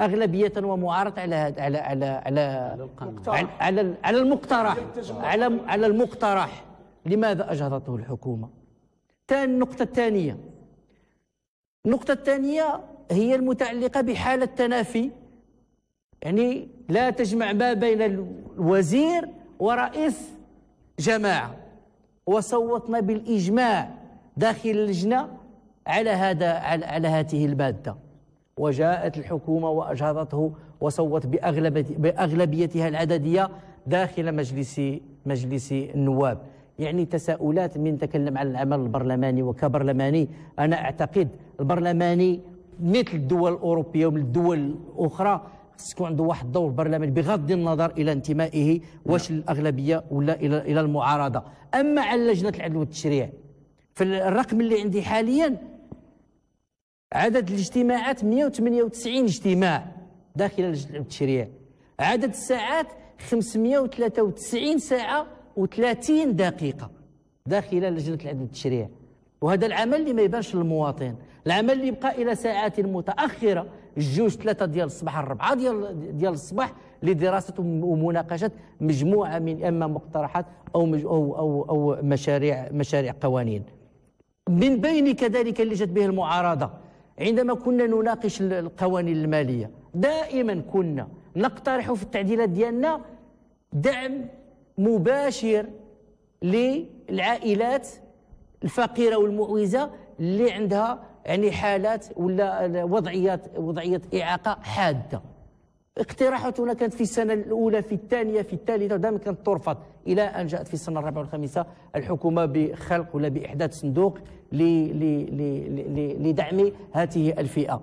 اغلبيه ومعارضه على على على على على المقترح على المقترح. لماذا اجهضته الحكومه؟ النقطه الثانيه هي المتعلقه بحاله تنافي، يعني لا تجمع ما بين الوزير ورئيس جماعه، وصوتنا بالاجماع داخل اللجنه على هذه الماده، وجاءت الحكومه واجهضته وصوت باغلبيتها العدديه داخل مجلس النواب. يعني تساؤلات من تكلم عن العمل البرلماني وكبرلماني. انا اعتقد البرلماني مثل الدول الاوروبيه ومن الدول الاخرى خص يكون عنده واحد الدور برلماني بغض النظر الى انتمائه واش الاغلبيه ولا الى المعارضه. اما على لجنه العدل والتشريع، فالرقم اللي عندي حاليا عدد الاجتماعات 198 اجتماع داخل لجنه التشريع، عدد الساعات 593 ساعه و30 دقيقه داخل لجنه العدل والتشريع. وهذا العمل اللي ما يبانش للمواطن، العمل اللي يبقى الى ساعات متاخره، 2-3 ديال الصباح، 4 ديال الصباح، لدراسه ومناقشه مجموعه من اما مقترحات او مشاريع قوانين. من بين كذلك اللي جت به المعارضه عندما كنا نناقش القوانين الماليه، دائما كنا نقترح في التعديلات ديالنا دعم مباشر للعائلات الفقيره والمعوزه اللي عندها يعني حالات ولا وضعيات اعاقه حاده. اقتراحاتنا كانت في السنه الاولى، في الثانيه، في الثالثه، ودائما كانت ترفض، الى ان جاءت في السنه الرابعه والخامسه الحكومه بخلق ولا باحداث صندوق لدعم هذه الفئه.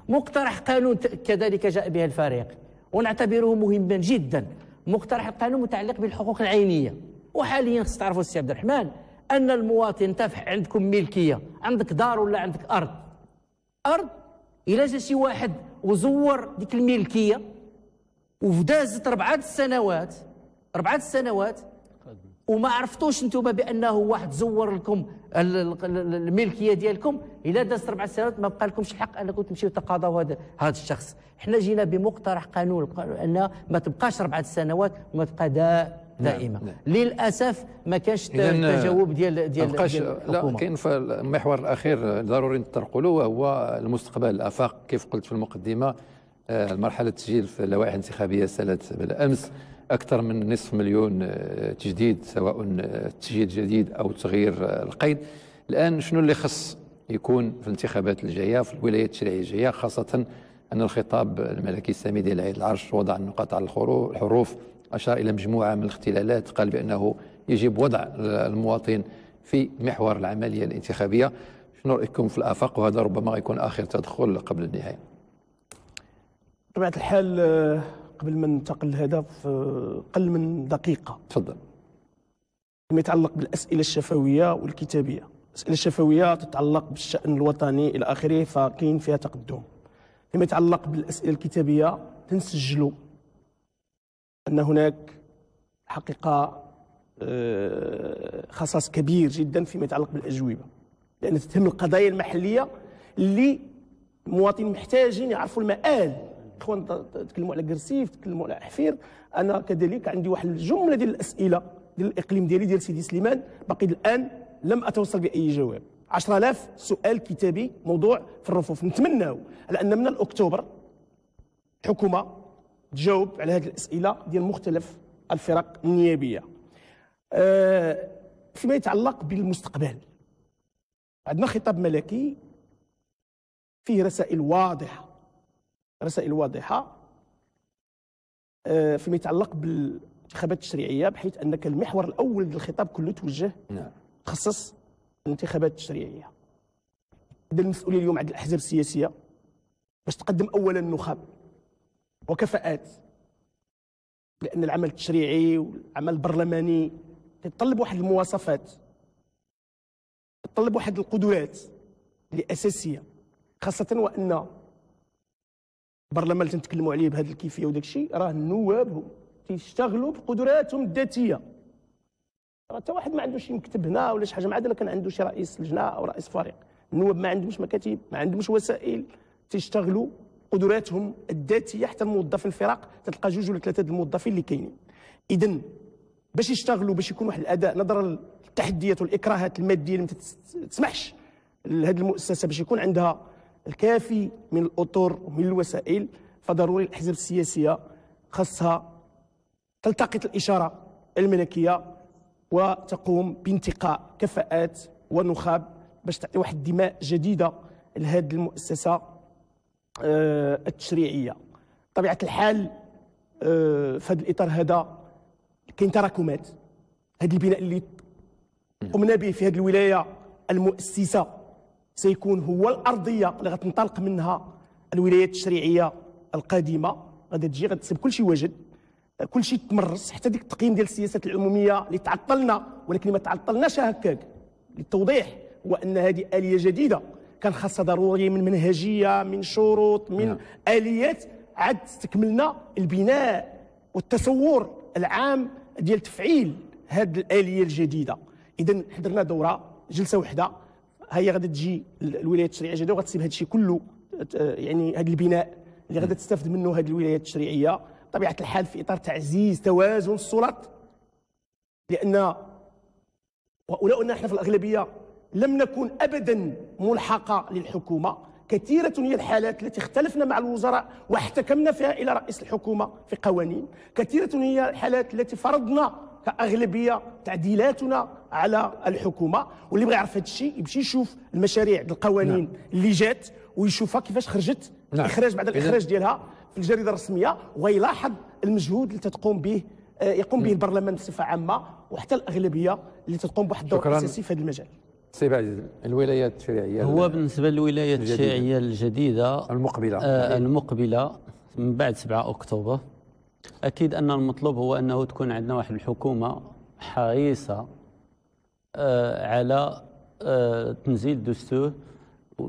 مقترح قانون كذلك جاء به الفريق ونعتبره مهما جدا، مقترح القانون متعلق بالحقوق العينيه. وحاليا خص تعرفوا السي عبد الرحمن ان المواطن، انت عندكم ملكيه، عندك دار ولا عندك ارض، الا جا شي واحد وزور ديك الملكيه ودازت 4 سنوات وما عرفتوش انتم بانه واحد زور لكم الملكيه ديالكم، الا دازت 4 سنوات ما بقى لكمش الحق انكم تمشيو تقاضوا هذا الشخص. حنا جينا بمقترح قانون ان ما تبقاش 4 سنوات وما تبقى دائمه. للاسف ما كانش التجاوب ديال الحكومه. لا، كاين في المحور الاخير ضروري نطرقوا له، وهو المستقبل، الافاق. كيف قلت في المقدمه، المرحله التسجيل في اللوائح الانتخابيه سالت بالامس، اكثر من 500,000 تجديد، سواء تسجيل جديد او تغيير القيد. الان شنو اللي خص يكون في الانتخابات الجايه في الولايات التشريعيه الجايه، خاصه ان الخطاب الملكي السامي ديال عيد العرش وضع النقاط على الحروف، أشار إلى مجموعة من الاختلالات، قال بأنه يجب وضع المواطن في محور العملية الانتخابية. شنو رأيكم في الآفاق؟ وهذا ربما يكون آخر تدخل قبل النهاية. بطبيعة الحال قبل ما ننتقل للهدف قل من دقيقة. تفضل. فيما يتعلق بالأسئلة الشفوية والكتابية، الأسئلة الشفوية تتعلق بالشأن الوطني إلى آخره، فكاين فيها تقدم. فيما يتعلق بالأسئلة الكتابية تنسجلوا أن هناك حقيقة خصاص كبير جدا فيما يتعلق بالأجوبة، لأن تتهم القضايا المحلية اللي المواطنين محتاجين يعرفوا المآل. إخوان تكلموا على قرسيف، تكلموا على حفير، أنا كذلك عندي واحد الجملة ديال الأسئلة ديال الإقليم ديالي ديال سيدي سليمان، باقي الآن لم أتوصل بأي جواب. 10,000 سؤال كتابي موضوع في الرفوف. نتمناو على أن من الأكتوبر الحكومة تجاوب على هذه الاسئله ديال مختلف الفرق النيابيه. فيما يتعلق بالمستقبل، عندنا خطاب ملكي فيه رسائل واضحه فيما يتعلق بالانتخابات التشريعيه، بحيث انك المحور الاول ديال الخطاب كله توجه تخصص الانتخابات التشريعيه. إذا المسؤوليه اليوم عند الاحزاب السياسيه باش تقدم اولا نخب وكفاءات، لان العمل التشريعي والعمل البرلماني يتطلب واحد المواصفات، يتطلب واحد القدرات اللي اساسيه، خاصه وان البرلمان اللي تنتكلموا عليه بهذه الكيفيه وداك الشيء راه النواب تيشتغلوا بقدراتهم الذاتيه. حتى واحد ما عندوش مكتب هنا ولا شي حاجه، ما عندنا كان عنده شي رئيس لجنه او رئيس فريق. النواب ما عندهمش مكاتب، ما عندهمش وسائل، تيشتغلوا قدراتهم الذاتيه. حتى الموظفين الفرق تلقى 2 ولا 3 الموظفين اللي كاينين. اذا باش يشتغلوا، باش يكون واحد الاداء نظرا للتحديات والاكراهات الماديه اللي ما تسمحش لهذه المؤسسه باش يكون عندها الكافي من الاطر ومن الوسائل، فضروري الاحزاب السياسيه خاصها تلتقط الاشاره الملكيه وتقوم بانتقاء كفاءات ونخاب باش تعطي واحد دماء جديده لهذه المؤسسه التشريعيه. بطبيعه الحال في هذا الاطار هذا كاين تراكمات. هذا البناء اللي قمنا به في هذه الولايه المؤسسه سيكون هو الارضيه اللي غتنطلق منها الولايات التشريعيه القادمه. غادي تجي غتصيب كل شيء واجد، كل شيء تمرس، حتى ديك التقييم ديال السياسات العموميه اللي تعطلنا، ولكن ما تعطلناش هكاك. للتوضيح هو ان هذه اليه جديده كان خاصها ضروري من منهجيه، من شروط، من اليات، عاد استكملنا البناء والتصور العام ديال تفعيل هذه الاليه الجديده. اذا حضرنا دوره جلسه واحده، هي غادي تجي الولايات التشريعيه الجديده وغتسيب هذا الشيء كله، يعني هذا البناء اللي غادي تستافد منه هذه الولايات التشريعيه بطبيعه الحال في اطار تعزيز توازن السلط. لان ولو ان احنا في الاغلبيه لم نكن ابدا ملحقه للحكومه، كثيره هي الحالات التي اختلفنا مع الوزراء واحتكمنا فيها الى رئيس الحكومه في قوانين، كثيره هي الحالات التي فرضنا كاغلبيه تعديلاتنا على الحكومه. واللي بغى يعرف هذا الشيء يمشي يشوف المشاريع القوانين اللي جات ويشوفها كيفاش خرجت، الاخراج بعد الاخراج ديالها في الجريده الرسميه، ويلاحظ المجهود اللي تتقوم به يقوم به البرلمان بصفه عامه، وحتى الاغلبيه اللي تتقوم بواحد الدور اساسي في هذا المجال. سي عزيز، الولايات التشريعيه هو بالنسبه للولايات التشريعيه الجديده المقبله من بعد 7 اكتوبر، اكيد ان المطلوب هو انه تكون عندنا واحد الحكومه حريصه على تنزيل الدستور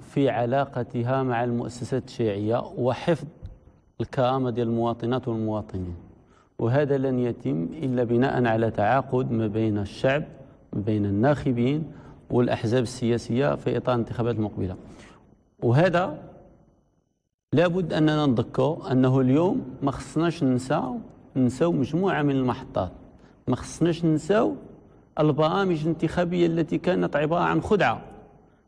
في علاقتها مع المؤسسات التشريعيه وحفظ الكرامه ديال المواطنات والمواطنين. وهذا لن يتم الا بناء على تعاقد ما بين الشعب، ما بين الناخبين والاحزاب السياسيه في اطار الانتخابات المقبله. وهذا لابد اننا نذكر انه اليوم ما خصناش ننساو مجموعه من المحطات، ما خصناش ننساو البرامج الانتخابيه التي كانت عباره عن خدعه،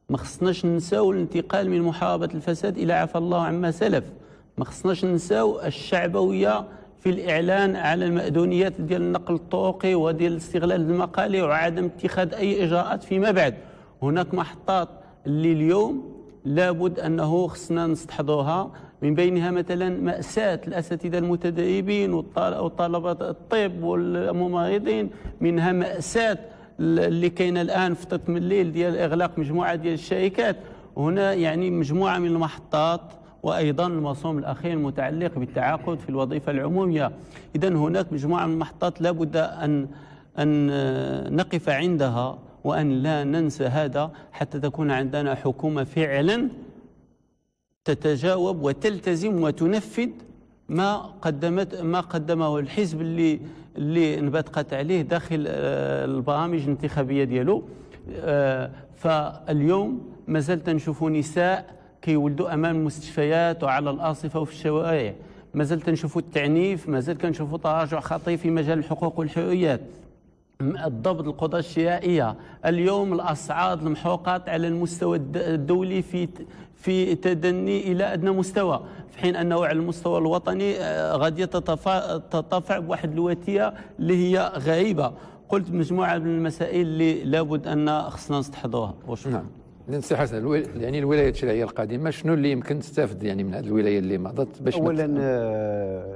ما خصناش ننساو الانتقال من محاربه الفساد الى عفى الله عما سلف، ما خصناش ننساو الشعبويه في الاعلان على المأذونيات ديال النقل الطرقي وديال استغلال المقالع وعدم اتخاذ اي اجراءات فيما بعد. هناك محطات اللي اليوم لابد انه خصنا نستحضرها، من بينها مثلا مأساة الاساتذه المتدربين وطلبه الطب والممرضين، منها مأساة اللي كاينه الان في فتره الليل ديال اغلاق مجموعه ديال الشركات. هنا يعني مجموعه من المحطات، وايضا المرسوم الاخير المتعلق بالتعاقد في الوظيفه العموميه. اذا هناك مجموعه من المحطات لابد ان نقف عندها وان لا ننسى هذا، حتى تكون عندنا حكومه فعلا تتجاوب وتلتزم وتنفذ ما قدمه الحزب اللي نباتقت عليه داخل البرامج الانتخابيه ديالو. فاليوم مازال تنشوفوا نساء كيولدوا امام المستشفيات وعلى الارصفه وفي الشوارع، مازال تنشوفوا التعنيف، مازال كنشوفوا تراجع خطير في مجال الحقوق والحريات، الضبط القضاة الشرعية. اليوم الأصعاد المحوقات على المستوى الدولي في تدني إلى أدنى مستوى، في حين أنه على المستوى الوطني غادي تترفع بواحد الوتيرة اللي هي غريبة. قلت مجموعة من المسائل اللي لابد أن خصنا نستحضروها. نعم. سي حسن، يعني الولاية التشريعية القادمة شنو اللي يمكن تستافد يعني من هذه الولاية اللي مضت باش أولا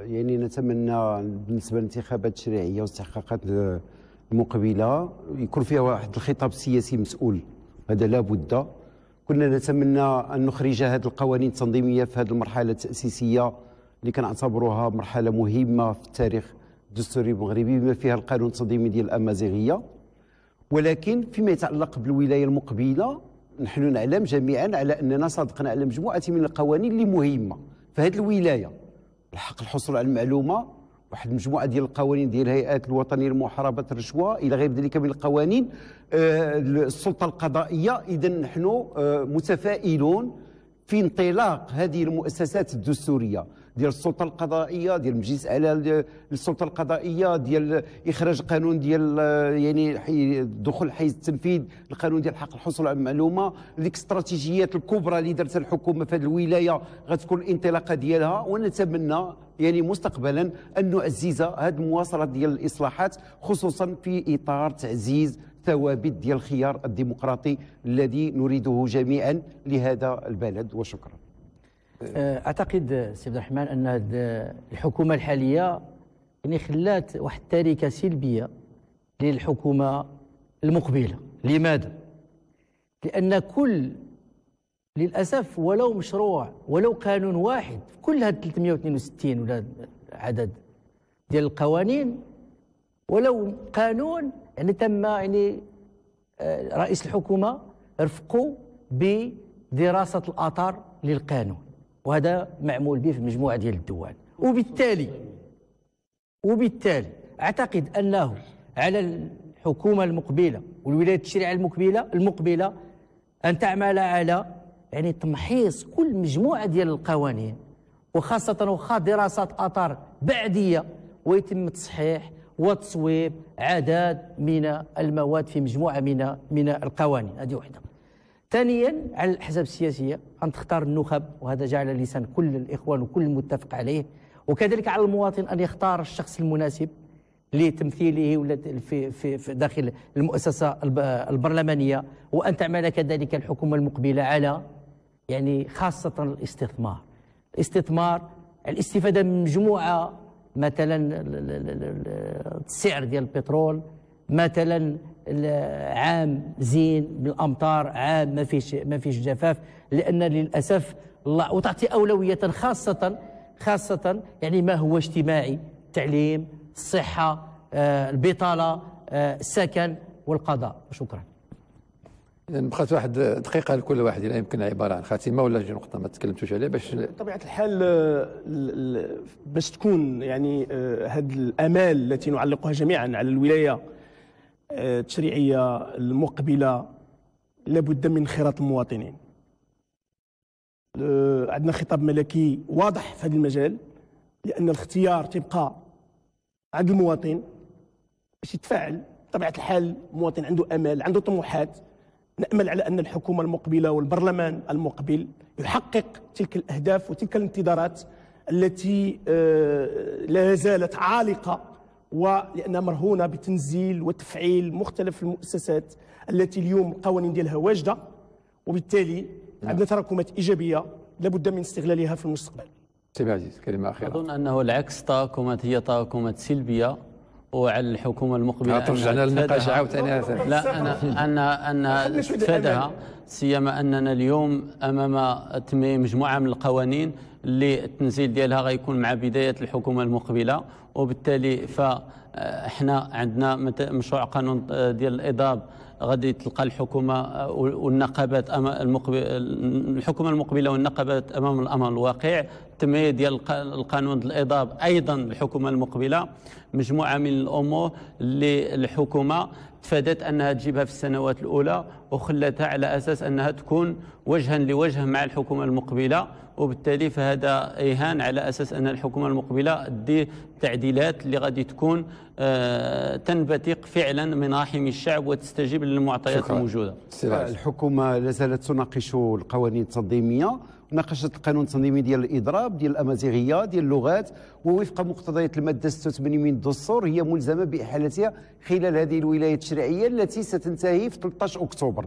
يعني نتمنى بالنسبة للانتخابات التشريعية واستحقاقات المقبلة يكون فيها واحد الخطاب سياسي مسؤول، هذا لابد. كنا نتمنى أن نخرج هذه القوانين التنظيمية في هذه المرحلة التأسيسية اللي كنعتبروها مرحلة مهمة في التاريخ الدستوري المغربي بما فيها القانون التنظيمي ديال الأمازيغية. ولكن فيما يتعلق بالولاية المقبلة نحن نعلم جميعا على أننا صادقنا على مجموعة من القوانين اللي مهمة في هذه الولاية، الحق الحصول على المعلومة، واحد المجموعة ديال القوانين ديال الهيئات الوطنية لمحاربة الرشوة إلى غير ذلك من القوانين، السلطة القضائية. إذا نحن متفائلون في انطلاق هذه المؤسسات الدستورية ديال السلطة القضائية، ديال المجلس الأعلى للسلطة القضائية، ديال إخراج قانون ديال يعني دخول حيز التنفيذ القانون ديال حق الحصول على المعلومة. ديك الاستراتيجيات الكبرى اللي درتها الحكومة في هذه الولاية غتكون الانطلاقة ديالها، ونتمنى يعني مستقبلا أن نعزز هذه المواصلات ديال الإصلاحات، خصوصا في إطار تعزيز ثوابت ديال الخيار الديمقراطي الذي نريده جميعا لهذا البلد. وشكرا. اعتقد سي عبد الرحمن ان الحكومه الحاليه يعني خلات واحد التركه سلبيه للحكومه المقبله. لماذا؟ لان كل للاسف ولو مشروع ولو قانون واحد في كل هاد 362 ولا عدد ديال القوانين، ولو قانون يعني تم يعني رئيس الحكومه رفقوا بدراسه الاثار للقانون، وهذا معمول به في مجموعه ديال الدول. وبالتالي اعتقد انه على الحكومه المقبله والولايه التشريعيه المقبله ان تعمل على يعني تمحيص كل مجموعه ديال القوانين، وخاصه وخا دراسات اثار بعديه، ويتم تصحيح وتصويب عدد من المواد في مجموعه من القوانين. هذه وحده. ثانيا على الاحزاب السياسيه ان تختار النخب، وهذا جعل لسان كل الاخوان وكل المتفق عليه، وكذلك على المواطن ان يختار الشخص المناسب لتمثيله ولا في داخل المؤسسه البرلمانيه، وان تعمل كذلك الحكومه المقبله على يعني خاصه الاستفاده من مجموعه، مثلا السعر ديال البترول، مثلا عام زين بالامطار، عام ما فيش جفاف، لان للاسف الله، وتعطي اولويه خاصه يعني ما هو اجتماعي، التعليم، الصحه، البطاله، السكن والقضاء. شكرا. إذا بقات واحد دقيقه لكل واحد، الا يمكن عباره عن خاتمه ولا شي نقطه ما تكلمتوش عليها باش بطبيعه الحال باش تكون يعني هذه الامال التي نعلقها جميعا على الولايه التشريعيه المقبله لابد من انخراط المواطنين. عندنا خطاب ملكي واضح في هذا المجال، لان الاختيار تبقى عند المواطن باش يتفاعل. بطبيعه الحال المواطن عنده امال، عنده طموحات. نامل على ان الحكومه المقبله والبرلمان المقبل يحقق تلك الاهداف وتلك الانتظارات التي لا زالت عالقه، ولانها مرهونه بتنزيل وتفعيل مختلف المؤسسات التي اليوم القوانين ديالها واجده، وبالتالي عندنا تراكمات ايجابيه لابد من استغلالها في المستقبل. سيدي عزيز، كلمه اخيره. اظن انه العكس، تراكمات هي تراكمات سلبيه، وعلى الحكومه المقبله ترجعنا للنقاش عاوتاني. لا ان تفادها، سيما اننا اليوم امام تمرير مجموعه من القوانين اللي التنزيل ديالها غيكون مع بدايه الحكومه المقبله، وبالتالي فاحنا عندنا مشروع قانون ديال الاضراب غادي تلقى الحكومه والنقابات الحكومه المقبله والنقابات امام الامر الواقع التنمية ديال القانون الإضافي أيضا الحكومة المقبلة مجموعة من الأمور اللي الحكومة تفادت أنها تجيبها في السنوات الأولى وخلتها على أساس أنها تكون وجها لوجه مع الحكومة المقبلة، وبالتالي فهذا إيهان على أساس أن الحكومة المقبلة دي تعديلات اللي غادي تكون تنبثق فعلا من رحم الشعب وتستجيب للمعطيات الموجودة. الحكومة لا زالت تناقش القوانين التنظيمية، ناقشت القانون التنظيمي ديال الإضراب ديال الأمازيغية ديال اللغات، ووفق مقتضيات المادة 86 من الدستور هي ملزمة بإحالتها خلال هذه الولاية التشريعية التي ستنتهي في 13 أكتوبر.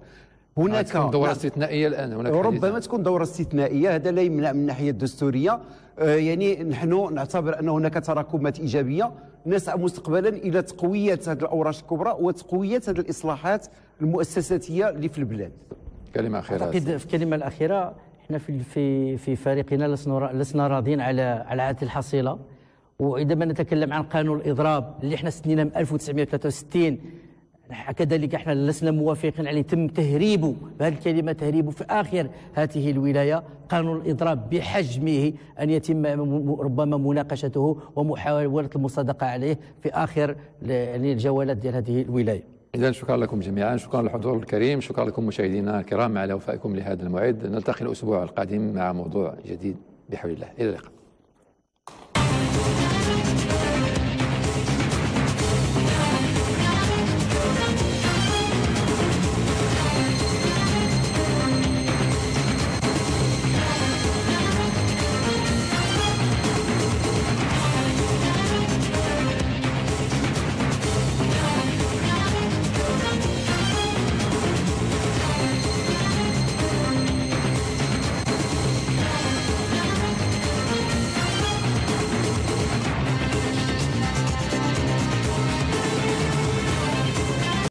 هناك تكون دورة استثنائية الآن، هناك ربما تكون دورة استثنائية، هذا لا يمنع من الناحية الدستورية. يعني نحن نعتبر أن هناك تراكمات إيجابية، نسعى مستقبلا إلى تقوية هذه الأوراق الكبرى وتقوية هذه الإصلاحات المؤسساتية اللي في البلاد. كلمة أخيرة. أعتقد في الكلمة الأخيرة احنا في فريقنا لسنا راضين على هذه الحصيلة، وعندما نتكلم عن قانون الإضراب اللي احنا سنينا من 1963 كذلك احنا لسنا موافقين عليه، تم تهريبه بهذه الكلمه، تهريبه في اخر هذه الولايه. قانون الاضراب بحجمه ان يتم ربما مناقشته ومحاوله المصادقه عليه في اخر الجولات ديال هذه الولايه. إذا شكرا لكم جميعا، شكرا للحضور الكريم، شكرا لكم مشاهدينا الكرام على وفائكم لهذا الموعد. نلتقي الأسبوع القادم مع موضوع جديد بحول الله. إلى اللقاء.